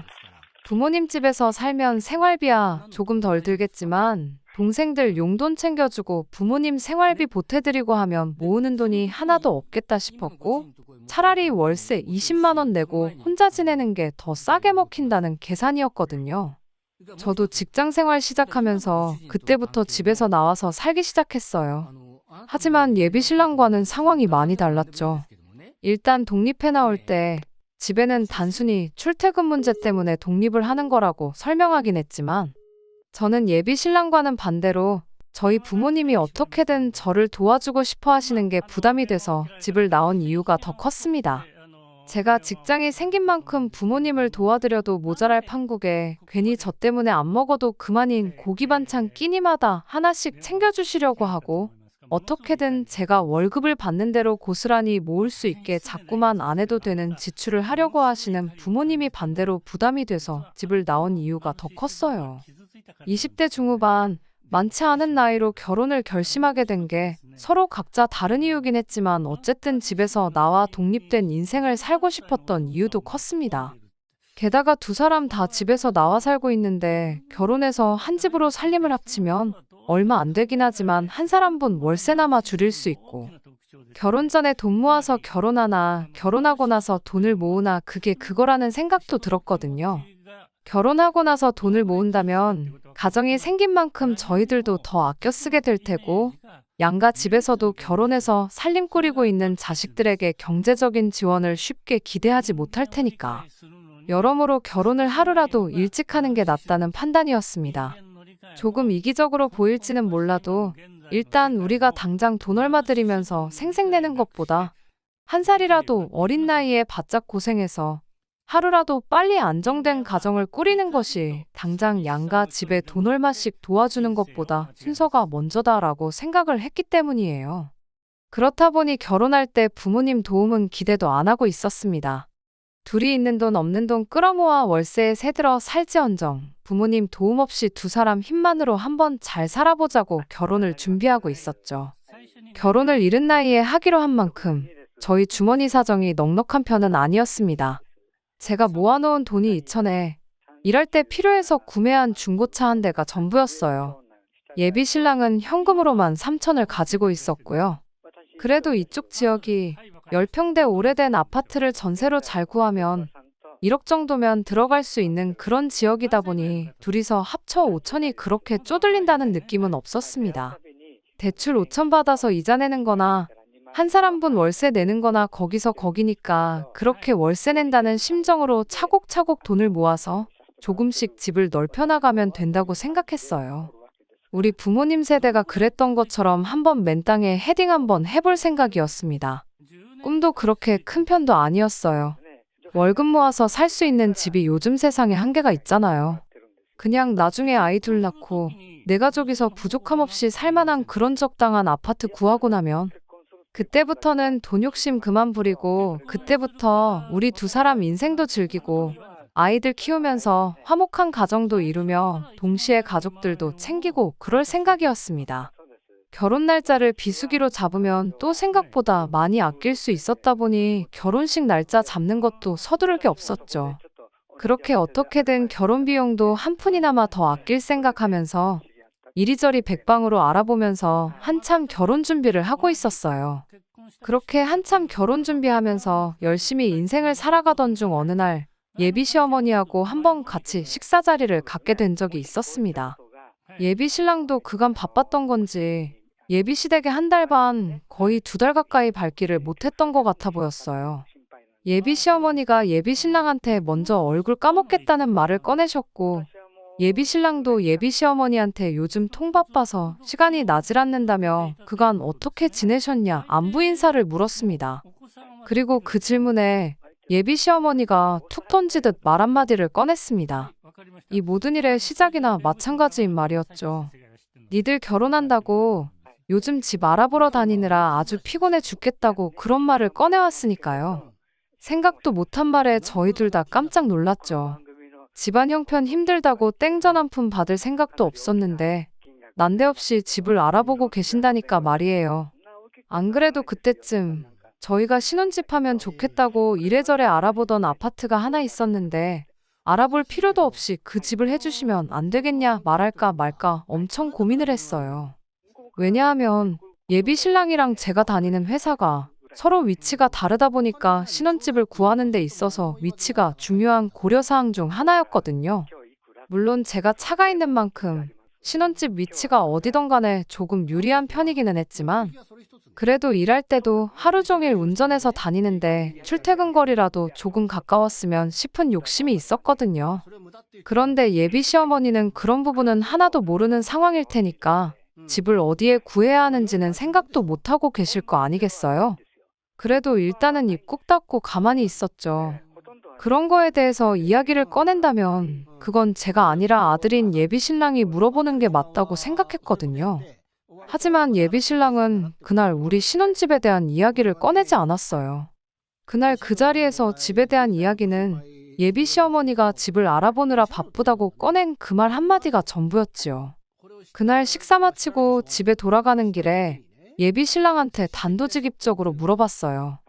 부모님 집에서 살면 생활비야 조금 덜 들겠지만 동생들 용돈 챙겨주고 부모님 생활비 보태드리고 하면 모으는 돈이 하나도 없겠다 싶었고 차라리 월세 20만 원 내고 혼자 지내는 게 더 싸게 먹힌다는 계산이었거든요. 저도 직장 생활 시작하면서 그때부터 집에서 나와서 살기 시작했어요. 하지만 예비 신랑과는 상황이 많이 달랐죠. 일단 독립해 나올 때 집에는 단순히 출퇴근 문제 때문에 독립을 하는 거라고 설명하긴 했지만 저는 예비 신랑과는 반대로 저희 부모님이 어떻게든 저를 도와주고 싶어 하시는 게 부담이 돼서 집을 나온 이유가 더 컸습니다. 제가 직장이 생긴 만큼 부모님을 도와드려도 모자랄 판국에 괜히 저 때문에 안 먹어도 그만인 고기 반찬 끼니마다 하나씩 챙겨주시려고 하고 어떻게든 제가 월급을 받는 대로 고스란히 모을 수 있게 자꾸만 안 해도 되는 지출을 하려고 하시는 부모님이 반대로 부담이 돼서 집을 나온 이유가 더 컸어요. 20대 중후반 많지 않은 나이로 결혼을 결심하게 된 게 서로 각자 다른 이유긴 했지만 어쨌든 집에서 나와 독립된 인생을 살고 싶었던 이유도 컸습니다. 게다가 두 사람 다 집에서 나와 살고 있는데 결혼해서 한 집으로 살림을 합치면 얼마 안 되긴 하지만 한 사람분 월세나마 줄일 수 있고 결혼 전에 돈 모아서 결혼하나 결혼하고 나서 돈을 모으나 그게 그거라는 생각도 들었거든요. 결혼하고 나서 돈을 모은다면 가정이 생긴 만큼 저희들도 더 아껴 쓰게 될 테고, 양가 집에서도 결혼해서 살림 꾸리고 있는 자식들에게 경제적인 지원을 쉽게 기대하지 못할 테니까. 여러모로 결혼을 하루라도 일찍 하는 게 낫다는 판단이었습니다. 조금 이기적으로 보일지는 몰라도 일단 우리가 당장 돈 얼마 들이면서 생색내는 것보다 한 살이라도 어린 나이에 바짝 고생해서 하루라도 빨리 안정된 가정을 꾸리는 것이 당장 양가 집에 돈 얼마씩 도와주는 것보다 순서가 먼저다라고 생각을 했기 때문이에요. 그렇다 보니 결혼할 때 부모님 도움은 기대도 안 하고 있었습니다. 둘이 있는 돈 없는 돈 끌어모아 월세에 새들어 살지언정 부모님 도움 없이 두 사람 힘만으로 한번 잘 살아보자고 결혼을 준비하고 있었죠. 결혼을 이른 나이에 하기로 한 만큼 저희 주머니 사정이 넉넉한 편은 아니었습니다. 제가 모아놓은 돈이 2천에 일할 때 필요해서 구매한 중고차 한 대가 전부였어요. 예비 신랑은 현금으로만 3천을 가지고 있었고요. 그래도 이쪽 지역이 10평대 오래된 아파트를 전세로 잘 구하면 1억 정도면 들어갈 수 있는 그런 지역이다 보니 둘이서 합쳐 5천이 그렇게 쪼들린다는 느낌은 없었습니다. 대출 5천 받아서 이자 내는 거나 한 사람분 월세 내는 거나 거기서 거기니까 그렇게 월세 낸다는 심정으로 차곡차곡 돈을 모아서 조금씩 집을 넓혀나가면 된다고 생각했어요. 우리 부모님 세대가 그랬던 것처럼 한번 맨 땅에 헤딩 한번 해볼 생각이었습니다. 꿈도 그렇게 큰 편도 아니었어요. 월급 모아서 살 수 있는 집이 요즘 세상에 한계가 있잖아요. 그냥 나중에 아이 둘 낳고 내 가족이서 부족함 없이 살만한 그런 적당한 아파트 구하고 나면 그때부터는 돈 욕심 그만 부리고 그때부터 우리 두 사람 인생도 즐기고 아이들 키우면서 화목한 가정도 이루며 동시에 가족들도 챙기고 그럴 생각이었습니다. 결혼 날짜를 비수기로 잡으면 또 생각보다 많이 아낄 수 있었다 보니 결혼식 날짜 잡는 것도 서두를 게 없었죠. 그렇게 어떻게든 결혼 비용도 한 푼이나마 더 아낄 생각하면서 이리저리 백방으로 알아보면서 한참 결혼 준비를 하고 있었어요. 그렇게 한참 결혼 준비하면서 열심히 인생을 살아가던 중 어느 날 예비 시어머니하고 한번 같이 식사 자리를 갖게 된 적이 있었습니다. 예비 신랑도 그간 바빴던 건지 예비 시댁에 한 달 반, 거의 2달 가까이 밟기를 못했던 것 같아 보였어요. 예비 시어머니가 예비 신랑한테 먼저 얼굴 까먹겠다는 말을 꺼내셨고 예비 신랑도 예비 시어머니한테 요즘 통 바빠서 시간이 나질 않는다며 그간 어떻게 지내셨냐 안부 인사를 물었습니다. 그리고 그 질문에 예비 시어머니가 툭 던지듯 말 한마디를 꺼냈습니다. 이 모든 일의 시작이나 마찬가지인 말이었죠. 니들 결혼한다고 요즘 집 알아보러 다니느라 아주 피곤해 죽겠다고 그런 말을 꺼내왔으니까요. 생각도 못한 말에 저희 둘 다 깜짝 놀랐죠. 집안 형편 힘들다고 땡전 한 푼 받을 생각도 없었는데 난데없이 집을 알아보고 계신다니까 말이에요. 안 그래도 그때쯤 저희가 신혼집 하면 좋겠다고 이래저래 알아보던 아파트가 하나 있었는데 알아볼 필요도 없이 그 집을 해주시면 안 되겠냐 말할까 말까 엄청 고민을 했어요. 왜냐하면 예비 신랑이랑 제가 다니는 회사가 서로 위치가 다르다 보니까 신혼집을 구하는 데 있어서 위치가 중요한 고려사항 중 하나였거든요. 물론 제가 차가 있는 만큼 신혼집 위치가 어디든 간에 조금 유리한 편이기는 했지만 그래도 일할 때도 하루 종일 운전해서 다니는데 출퇴근 거리라도 조금 가까웠으면 싶은 욕심이 있었거든요. 그런데 예비 시어머니는 그런 부분은 하나도 모르는 상황일 테니까 집을 어디에 구해야 하는지는 생각도 못하고 계실 거 아니겠어요? 그래도 일단은 입 꾹 닫고 가만히 있었죠. 그런 거에 대해서 이야기를 꺼낸다면 그건 제가 아니라 아들인 예비 신랑이 물어보는 게 맞다고 생각했거든요. 하지만 예비 신랑은 그날 우리 신혼집에 대한 이야기를 꺼내지 않았어요. 그날 그 자리에서 집에 대한 이야기는 예비 시어머니가 집을 알아보느라 바쁘다고 꺼낸 그 말 한마디가 전부였지요. 그날 식사 마치고 집에 돌아가는 길에 예비 신랑한테 단도직입적으로 물어봤어요.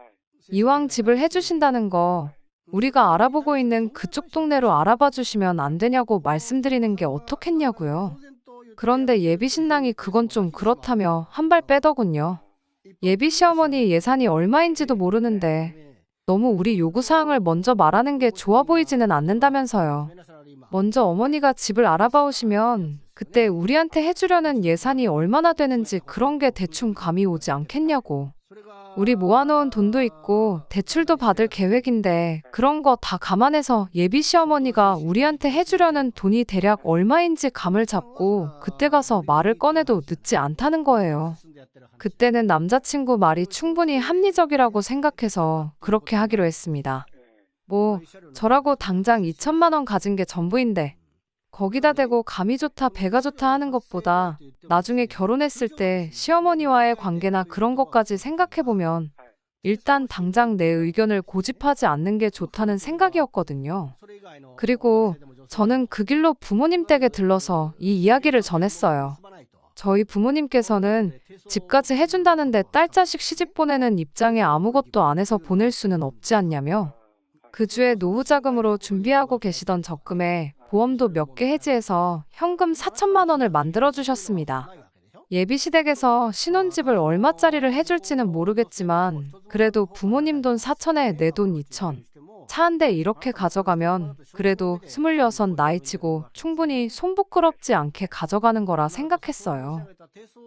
이왕 집을 해주신다는 거 우리가 알아보고 있는 그쪽 동네로 알아봐 주시면 안 되냐고 말씀드리는 게 어떻겠냐고요. 그런데 예비 신랑이 그건 좀 그렇다며 한 발 빼더군요. 예비 시어머니 예산이 얼마인지도 모르는데 너무 우리 요구사항을 먼저 말하는 게 좋아 보이지는 않는다면서요. 먼저 어머니가 집을 알아봐 오시면 그때 우리한테 해주려는 예산이 얼마나 되는지 그런 게 대충 감이 오지 않겠냐고. 우리 모아놓은 돈도 있고 대출도 받을 계획인데 그런 거 다 감안해서 예비 시어머니가 우리한테 해주려는 돈이 대략 얼마인지 감을 잡고 그때 가서 말을 꺼내도 늦지 않다는 거예요. 그때는 남자친구 말이 충분히 합리적이라고 생각해서 그렇게 하기로 했습니다. 뭐 저라고 당장 2천만 원 가진 게 전부인데 거기다 대고 감이 좋다 배가 좋다 하는 것보다 나중에 결혼했을 때 시어머니와의 관계나 그런 것까지 생각해보면 일단 당장 내 의견을 고집하지 않는 게 좋다는 생각이었거든요. 그리고 저는 그 길로 부모님 댁에 들러서 이 이야기를 전했어요. 저희 부모님께서는 집까지 해준다는데 딸 자식 시집 보내는 입장에 아무것도 안 해서 보낼 수는 없지 않냐며 그 주에 노후 자금으로 준비하고 계시던 적금에 보험도 몇 개 해지해서 현금 4천만 원을 만들어 주셨습니다. 예비 시댁에서 신혼집을 얼마짜리를 해줄지는 모르겠지만 그래도 부모님 돈 4천에 내 돈 2천. 차 한 대 이렇게 가져가면 그래도 26 나이치고 충분히 손 부끄럽지 않게 가져가는 거라 생각했어요.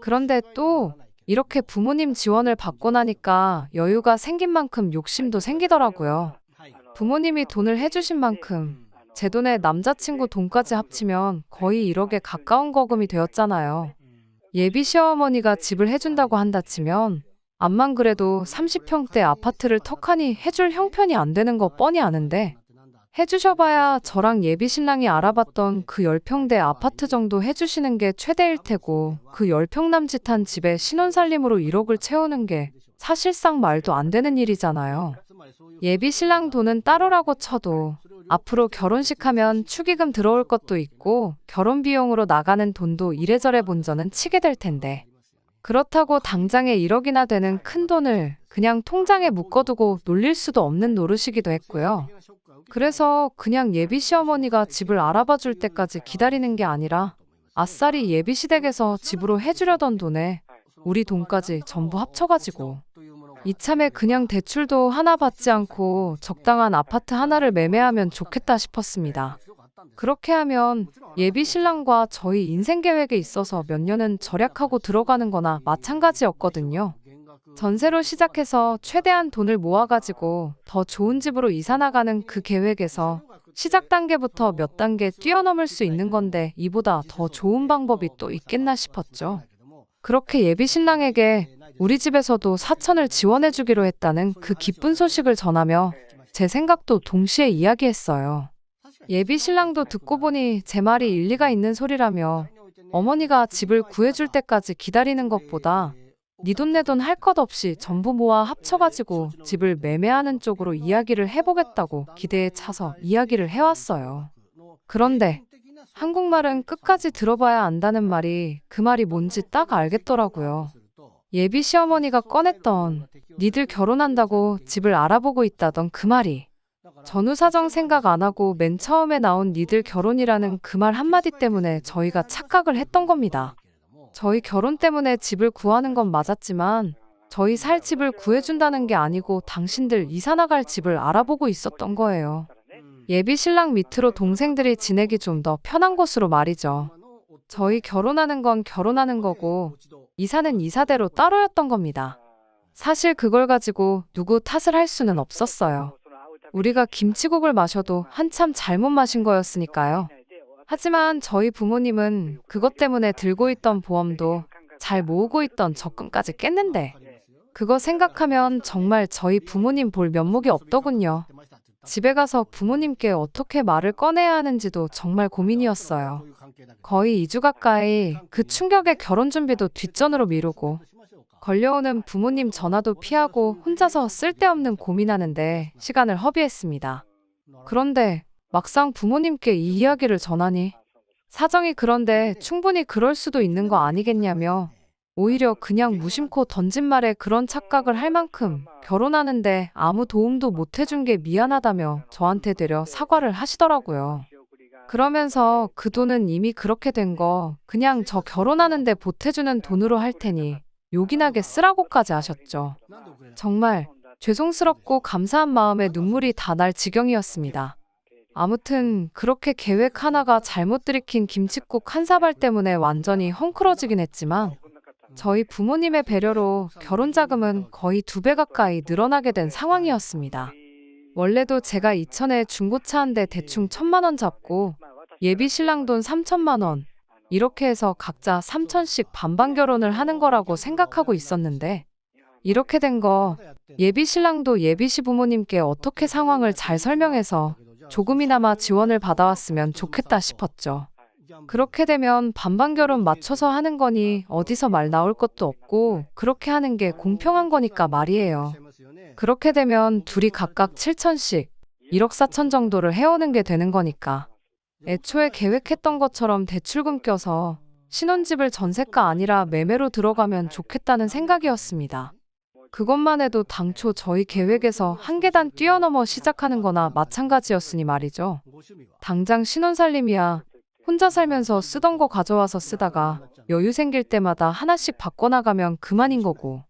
그런데 또 이렇게 부모님 지원을 받고 나니까 여유가 생긴 만큼 욕심도 생기더라고요. 부모님이 돈을 해주신 만큼 제 돈에 남자친구 돈까지 합치면 거의 1억에 가까운 거금이 되었잖아요. 예비 시어머니가 집을 해준다고 한다 치면 암만 그래도 30평대 아파트를 턱하니 해줄 형편이 안 되는 거 뻔히 아는데 해주셔봐야 저랑 예비 신랑이 알아봤던 그 10평대 아파트 정도 해주시는 게 최대일 테고 그 10평 남짓한 집에 신혼살림으로 1억을 채우는 게 사실상 말도 안 되는 일이잖아요. 예비 신랑 돈은 따로라고 쳐도 앞으로 결혼식 하면 축의금 들어올 것도 있고 결혼 비용으로 나가는 돈도 이래저래 본전은 치게 될 텐데 그렇다고 당장에 1억이나 되는 큰 돈을 그냥 통장에 묶어두고 놀릴 수도 없는 노릇이기도 했고요. 그래서 그냥 예비 시어머니가 집을 알아봐 줄 때까지 기다리는 게 아니라 아싸리 예비 시댁에서 집으로 해주려던 돈에 우리 돈까지 전부 합쳐가지고 이참에 그냥 대출도 하나 받지 않고 적당한 아파트 하나를 매매하면 좋겠다 싶었습니다. 그렇게 하면 예비 신랑과 저희 인생 계획에 있어서 몇 년은 절약하고 들어가는 거나 마찬가지였거든요. 전세로 시작해서 최대한 돈을 모아가지고 더 좋은 집으로 이사 나가는 그 계획에서 시작 단계부터 몇 단계 뛰어넘을 수 있는 건데 이보다 더 좋은 방법이 또 있겠나 싶었죠. 그렇게 예비 신랑에게 우리 집에서도 4천을 지원해주기로 했다는 그 기쁜 소식을 전하며 제 생각도 동시에 이야기했어요. 예비 신랑도 듣고 보니 제 말이 일리가 있는 소리라며 어머니가 집을 구해줄 때까지 기다리는 것보다 네 돈 내 돈 할 것 없이 전부 모아 합쳐가지고 집을 매매하는 쪽으로 이야기를 해보겠다고 기대에 차서 이야기를 해왔어요. 그런데 한국말은 끝까지 들어봐야 안다는 말이 그 말이 뭔지 딱 알겠더라고요. 예비 시어머니가 꺼냈던 니들 결혼한다고 집을 알아보고 있다던 그 말이 전후 사정 생각 안 하고 맨 처음에 나온 니들 결혼이라는 그 말 한마디 때문에 저희가 착각을 했던 겁니다. 저희 결혼 때문에 집을 구하는 건 맞았지만 저희 살 집을 구해준다는 게 아니고 당신들 이사 나갈 집을 알아보고 있었던 거예요. 예비 신랑 밑으로 동생들이 지내기 좀 더 편한 곳으로 말이죠. 저희 결혼하는 건 결혼하는 거고 이사는 이사대로 따로였던 겁니다. 사실 그걸 가지고 누구 탓을 할 수는 없었어요. 우리가 김치국을 마셔도 한참 잘못 마신 거였으니까요. 하지만 저희 부모님은 그것 때문에 들고 있던 보험도 잘 모으고 있던 적금까지 깼는데 그거 생각하면 정말 저희 부모님 볼 면목이 없더군요. 집에 가서 부모님께 어떻게 말을 꺼내야 하는지도 정말 고민이었어요. 거의 2주 가까이 그 충격에 결혼 준비도 뒷전으로 미루고 걸려오는 부모님 전화도 피하고 혼자서 쓸데없는 고민하는데 시간을 허비했습니다. 그런데 막상 부모님께 이 이야기를 전하니 사정이 그런데 충분히 그럴 수도 있는 거 아니겠냐며 오히려 그냥 무심코 던진 말에 그런 착각을 할 만큼 결혼하는데 아무 도움도 못 해준 게 미안하다며 저한테 되려 사과를 하시더라고요. 그러면서 그 돈은 이미 그렇게 된 거 그냥 저 결혼하는데 보태주는 돈으로 할 테니 요긴하게 쓰라고까지 하셨죠. 정말 죄송스럽고 감사한 마음에 눈물이 다 날 지경이었습니다. 아무튼 그렇게 계획 하나가 잘못 들이킨 김칫국 한 사발 때문에 완전히 헝클어지긴 했지만 저희 부모님의 배려로 결혼 자금은 거의 2배 가까이 늘어나게 된 상황이었습니다. 원래도 제가 이천에 중고차 한 대 대충 1,000만 원 잡고 예비 신랑 돈 3천만 원 이렇게 해서 각자 3천씩 반반 결혼을 하는 거라고 생각하고 있었는데 이렇게 된 거 예비 신랑도 예비 시부모님께 어떻게 상황을 잘 설명해서 조금이나마 지원을 받아왔으면 좋겠다 싶었죠. 그렇게 되면 반반 결혼 맞춰서 하는 거니 어디서 말 나올 것도 없고 그렇게 하는 게 공평한 거니까 말이에요. 그렇게 되면 둘이 각각 7천씩 1억 4천 정도를 해오는 게 되는 거니까. 애초에 계획했던 것처럼 대출금 껴서 신혼집을 전세가 아니라 매매로 들어가면 좋겠다는 생각이었습니다. 그것만 해도 당초 저희 계획에서 한 계단 뛰어넘어 시작하는 거나 마찬가지였으니 말이죠. 당장 신혼살림이야 혼자 살면서 쓰던 거 가져와서 쓰다가 여유 생길 때마다 하나씩 바꿔나가면 그만인 거고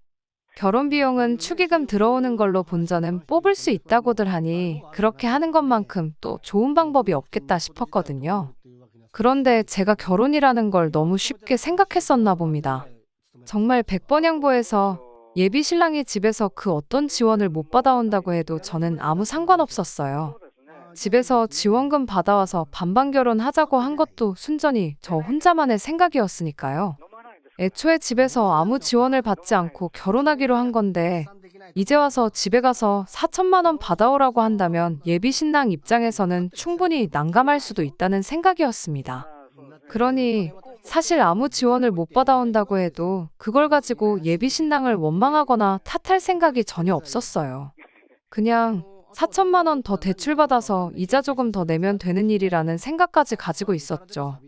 결혼 비용은 축의금 들어오는 걸로 본전은 뽑을 수 있다고들 하니 그렇게 하는 것만큼 또 좋은 방법이 없겠다 싶었거든요. 그런데 제가 결혼이라는 걸 너무 쉽게 생각했었나 봅니다. 정말 백번양보해서 예비 신랑이 집에서 그 어떤 지원을 못 받아온다고 해도 저는 아무 상관없었어요. 집에서 지원금 받아와서 반반 결혼하자고 한 것도 순전히 저 혼자만의 생각이었으니까요. 애초에 집에서 아무 지원을 받지 않고 결혼하기로 한 건데 이제 와서 집에 가서 4천만 원 받아오라고 한다면 예비 신랑 입장에서는 충분히 난감할 수도 있다는 생각이었습니다. 그러니 사실 아무 지원을 못 받아온다고 해도 그걸 가지고 예비 신랑을 원망하거나 탓할 생각이 전혀 없었어요. 그냥 4천만 원 더 대출받아서 이자 조금 더 내면 되는 일이라는 생각까지 가지고 있었죠.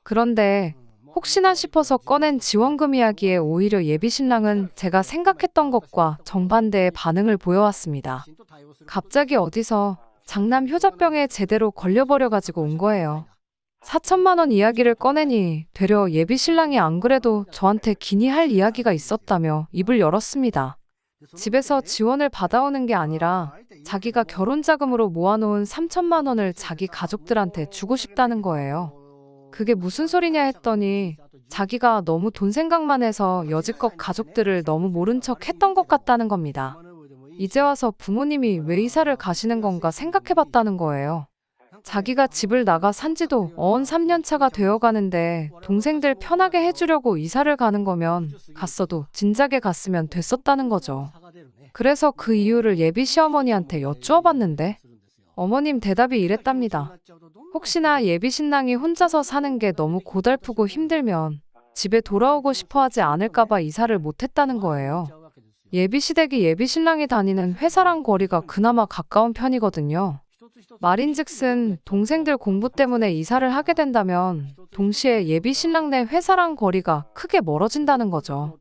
그런데 혹시나 싶어서 꺼낸 지원금 이야기에 오히려 예비 신랑은 제가 생각했던 것과 정반대의 반응을 보여왔습니다. 갑자기 어디서 장남 효자병에 제대로 걸려버려가지고 온 거예요. 4천만 원 이야기를 꺼내니 되려 예비 신랑이 안 그래도 저한테 기니 할 이야기가 있었다며 입을 열었습니다. 집에서 지원을 받아오는 게 아니라 자기가 결혼 자금으로 모아놓은 3천만 원을 자기 가족들한테 주고 싶다는 거예요. 그게 무슨 소리냐 했더니 자기가 너무 돈 생각만 해서 여지껏 가족들을 너무 모른 척 했던 것 같다는 겁니다. 이제 와서 부모님이 왜 이사를 가시는 건가 생각해봤다는 거예요. 자기가 집을 나가 산 지도 어언 3년 차가 되어 가는데 동생들 편하게 해주려고 이사를 가는 거면 갔어도 진작에 갔으면 됐었다는 거죠. 그래서 그 이유를 예비 시어머니한테 여쭈어봤는데 어머님 대답이 이랬답니다. 혹시나 예비 신랑이 혼자서 사는 게 너무 고달프고 힘들면 집에 돌아오고 싶어 하지 않을까봐 이사를 못했다는 거예요. 예비 시댁이 예비 신랑이 다니는 회사랑 거리가 그나마 가까운 편이거든요. 말인즉슨 동생들 공부 때문에 이사를 하게 된다면 동시에 예비 신랑 내 회사랑 거리가 크게 멀어진다는 거죠.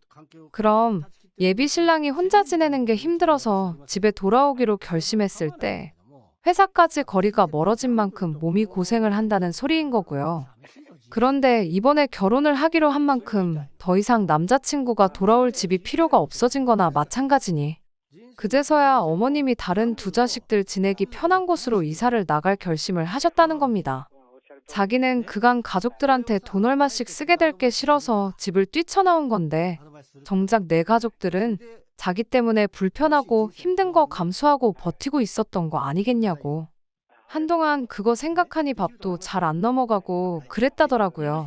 그럼 예비 신랑이 혼자 지내는 게 힘들어서 집에 돌아오기로 결심했을 때 회사까지 거리가 멀어진 만큼 몸이 고생을 한다는 소리인 거고요. 그런데 이번에 결혼을 하기로 한 만큼 더 이상 남자친구가 돌아올 집이 필요가 없어진 거나 마찬가지니 그제서야 어머님이 다른 두 자식들 지내기 편한 곳으로 이사를 나갈 결심을 하셨다는 겁니다. 자기는 그간 가족들한테 돈 얼마씩 쓰게 될 게 싫어서 집을 뛰쳐나온 건데 정작 내 가족들은 자기 때문에 불편하고 힘든 거 감수하고 버티고 있었던 거 아니겠냐고. 한동안 그거 생각하니 밥도 잘 안 넘어가고 그랬다더라고요.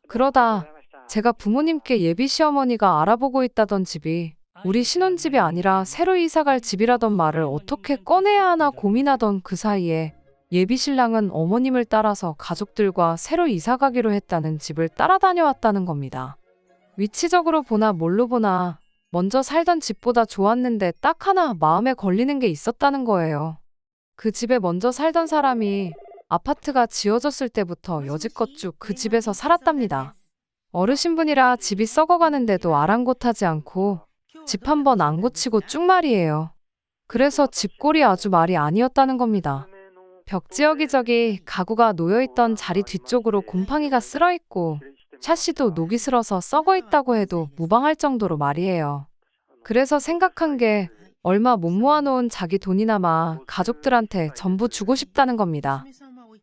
그러다 제가 부모님께 예비 시어머니가 알아보고 있다던 집이 우리 신혼집이 아니라 새로 이사갈 집이라던 말을 어떻게 꺼내야 하나 고민하던 그 사이에 예비 신랑은 어머님을 따라서 가족들과 새로 이사가기로 했다는 집을 따라다녀왔다는 겁니다. 위치적으로 보나 뭘로 보나 먼저 살던 집보다 좋았는데 딱 하나 마음에 걸리는 게 있었다는 거예요. 그 집에 먼저 살던 사람이 아파트가 지어졌을 때부터 여지껏 쭉 그 집에서 살았답니다. 어르신분이라 집이 썩어가는데도 아랑곳하지 않고 집 한 번 안 고치고 쭉 말이에요. 그래서 집골이 아주 말이 아니었다는 겁니다. 벽지 여기저기 가구가 놓여있던 자리 뒤쪽으로 곰팡이가 쓸어있고 샤시도 녹이 슬어서 썩어있다고 해도 무방할 정도로 말이에요. 그래서 생각한 게 얼마 못 모아놓은 자기 돈이나마 가족들한테 전부 주고 싶다는 겁니다.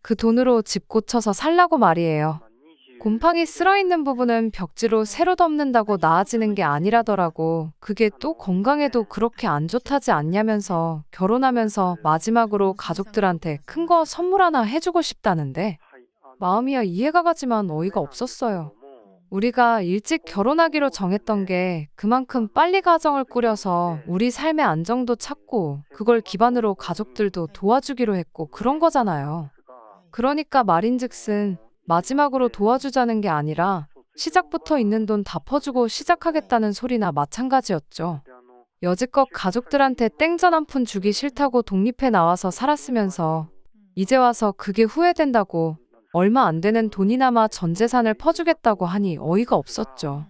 그 돈으로 집 고쳐서 살라고 말이에요. 곰팡이 쓸어있는 부분은 벽지로 새로 덮는다고 나아지는 게 아니라더라고. 그게 또 건강에도 그렇게 안 좋다지 않냐면서 결혼하면서 마지막으로 가족들한테 큰 거 선물 하나 해주고 싶다는데 마음이야 이해가 가지만 어이가 없었어요. 우리가 일찍 결혼하기로 정했던 게 그만큼 빨리 가정을 꾸려서 우리 삶의 안정도 찾고 그걸 기반으로 가족들도 도와주기로 했고 그런 거잖아요. 그러니까 말인즉슨 마지막으로 도와주자는 게 아니라 시작부터 있는 돈 다 퍼주고 시작하겠다는 소리나 마찬가지였죠. 여지껏 가족들한테 땡전 한 푼 주기 싫다고 독립해 나와서 살았으면서 이제 와서 그게 후회된다고 얼마 안 되는 돈이나마 전 재산을 퍼주겠다고 하니 어이가 없었죠.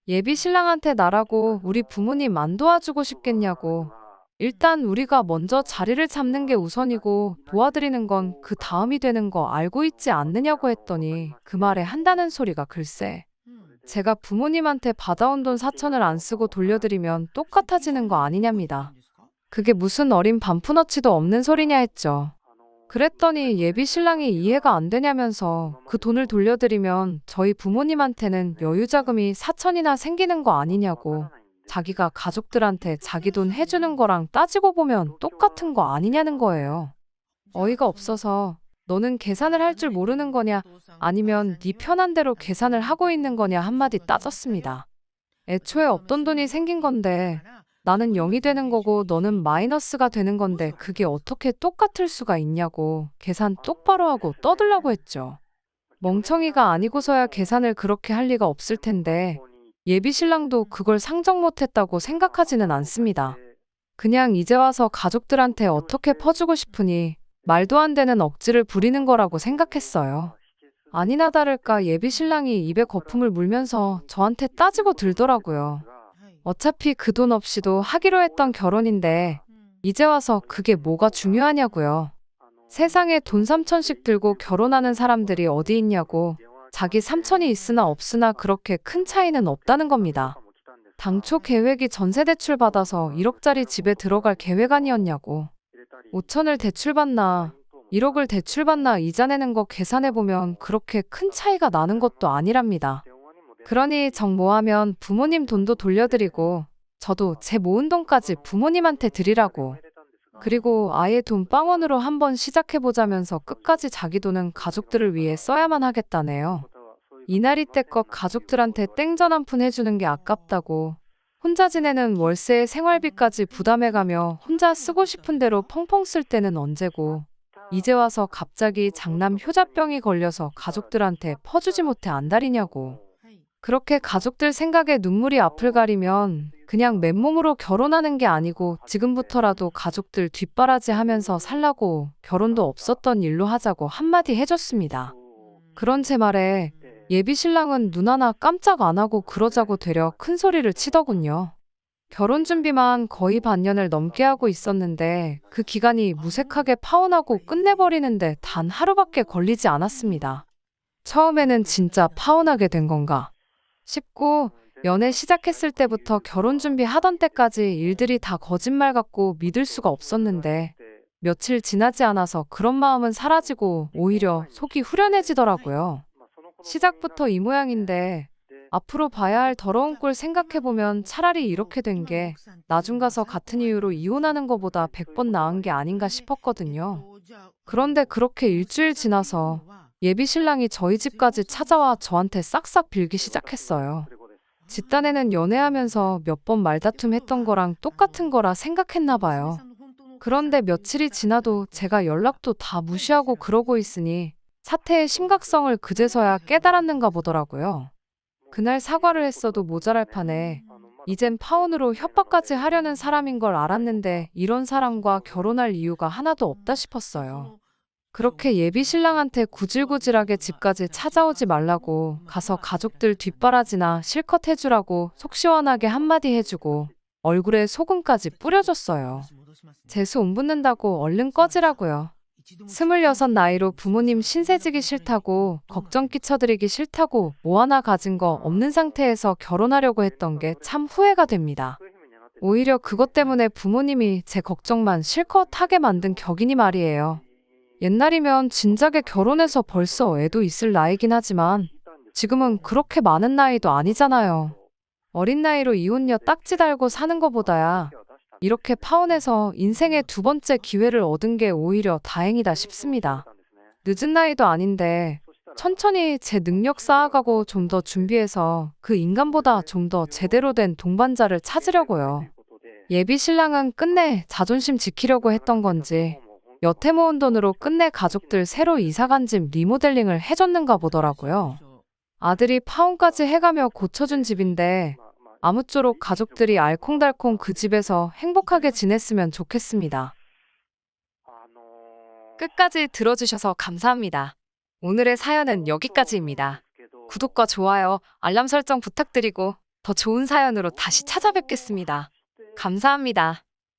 예비 신랑한테 나라고 우리 부모님 안 도와주고 싶겠냐고. 일단 우리가 먼저 자리를 잡는 게 우선이고 도와드리는 건 그 다음이 되는 거 알고 있지 않느냐고 했더니 그 말에 한다는 소리가 글쎄. 제가 부모님한테 받아온 돈 4천을 안 쓰고 돌려드리면 똑같아지는 거 아니냐입니다. 그게 무슨 어린 반푼어치도 없는 소리냐 했죠. 그랬더니 예비 신랑이 이해가 안 되냐면서 그 돈을 돌려드리면 저희 부모님한테는 여유자금이 4천이나 생기는 거 아니냐고. 자기가 가족들한테 자기 돈 해주는 거랑 따지고 보면 똑같은 거 아니냐는 거예요. 어이가 없어서 너는 계산을 할 줄 모르는 거냐 아니면 네 편한 대로 계산을 하고 있는 거냐 한마디 따졌습니다. 애초에 없던 돈이 생긴 건데 나는 0이 되는 거고 너는 마이너스가 되는 건데 그게 어떻게 똑같을 수가 있냐고 계산 똑바로 하고 떠들라고 했죠. 멍청이가 아니고서야 계산을 그렇게 할 리가 없을 텐데 예비 신랑도 그걸 상정 못했다고 생각하지는 않습니다. 그냥 이제 와서 가족들한테 어떻게 퍼주고 싶으니 말도 안 되는 억지를 부리는 거라고 생각했어요. 아니나 다를까 예비 신랑이 입에 거품을 물면서 저한테 따지고 들더라고요. 어차피 그 돈 없이도 하기로 했던 결혼인데 이제 와서 그게 뭐가 중요하냐고요. 세상에 돈 3천씩 들고 결혼하는 사람들이 어디 있냐고. 자기 3천이 있으나 없으나 그렇게 큰 차이는 없다는 겁니다. 당초 계획이 전세 대출 받아서 1억짜리 집에 들어갈 계획 아니었냐고. 5천을 대출받나 1억을 대출받나 이자 내는 거 계산해보면 그렇게 큰 차이가 나는 것도 아니랍니다. 그러니 정 모하면 부모님 돈도 돌려드리고 저도 제 모은 돈까지 부모님한테 드리라고. 그리고 아예 돈 빵원으로 한번 시작해보자면서 끝까지 자기 돈은 가족들을 위해 써야만 하겠다네요. 이날이 때껏 가족들한테 땡전 한 푼 해주는 게 아깝다고. 혼자 지내는 월세에 생활비까지 부담해가며 혼자 쓰고 싶은 대로 펑펑 쓸 때는 언제고. 이제 와서 갑자기 장남 효자병이 걸려서 가족들한테 퍼주지 못해 안달이냐고. 그렇게 가족들 생각에 눈물이 앞을 가리면 그냥 맨몸으로 결혼하는 게 아니고 지금부터라도 가족들 뒷바라지 하면서 살라고 결혼도 없었던 일로 하자고 한마디 해줬습니다. 그런 제 말에 예비 신랑은 눈 하나 깜짝 안 하고 그러자고 되려 큰 소리를 치더군요. 결혼 준비만 거의 반년을 넘게 하고 있었는데 그 기간이 무색하게 파혼하고 끝내버리는데 단 하루밖에 걸리지 않았습니다. 처음에는 진짜 파혼하게 된 건가 싶고 연애 시작했을 때부터 결혼 준비하던 때까지 일들이 다 거짓말 같고 믿을 수가 없었는데 며칠 지나지 않아서 그런 마음은 사라지고 오히려 속이 후련해지더라고요. 시작부터 이 모양인데 앞으로 봐야 할 더러운 꼴 생각해보면 차라리 이렇게 된 게 나중 가서 같은 이유로 이혼하는 것보다 100번 나은 게 아닌가 싶었거든요. 그런데 그렇게 일주일 지나서 예비 신랑이 저희 집까지 찾아와 저한테 싹싹 빌기 시작했어요. 집단에는 연애하면서 몇 번 말다툼 했던 거랑 똑같은 거라 생각했나 봐요. 그런데 며칠이 지나도 제가 연락도 다 무시하고 그러고 있으니 사태의 심각성을 그제서야 깨달았는가 보더라고요. 그날 사과를 했어도 모자랄 판에 이젠 파혼으로 협박까지 하려는 사람인 걸 알았는데 이런 사람과 결혼할 이유가 하나도 없다 싶었어요. 그렇게 예비 신랑한테 구질구질하게 집까지 찾아오지 말라고 가서 가족들 뒷바라지나 실컷 해주라고 속 시원하게 한마디 해주고 얼굴에 소금까지 뿌려줬어요. 재수 온 붙는다고 얼른 꺼지라고요. 26 나이로 부모님 신세지기 싫다고 걱정 끼쳐드리기 싫다고 뭐 하나 가진 거 없는 상태에서 결혼하려고 했던 게 참 후회가 됩니다. 오히려 그것 때문에 부모님이 제 걱정만 실컷 하게 만든 격이니 말이에요. 옛날이면 진작에 결혼해서 벌써 애도 있을 나이긴 하지만 지금은 그렇게 많은 나이도 아니잖아요. 어린 나이로 이혼녀 딱지 달고 사는 것보다야 이렇게 파혼해서 인생의 두 번째 기회를 얻은 게 오히려 다행이다 싶습니다. 늦은 나이도 아닌데 천천히 제 능력 쌓아가고 좀 더 준비해서 그 인간보다 좀 더 제대로 된 동반자를 찾으려고요. 예비 신랑은 끝내 자존심 지키려고 했던 건지 여태 모은 돈으로 끝내 가족들 새로 이사간 집 리모델링을 해줬는가 보더라고요. 아들이 파혼까지 해가며 고쳐준 집인데 아무쪼록 가족들이 알콩달콩 그 집에서 행복하게 지냈으면 좋겠습니다. 끝까지 들어주셔서 감사합니다. 오늘의 사연은 여기까지입니다. 구독과 좋아요, 알람 설정 부탁드리고 더 좋은 사연으로 다시 찾아뵙겠습니다. 감사합니다.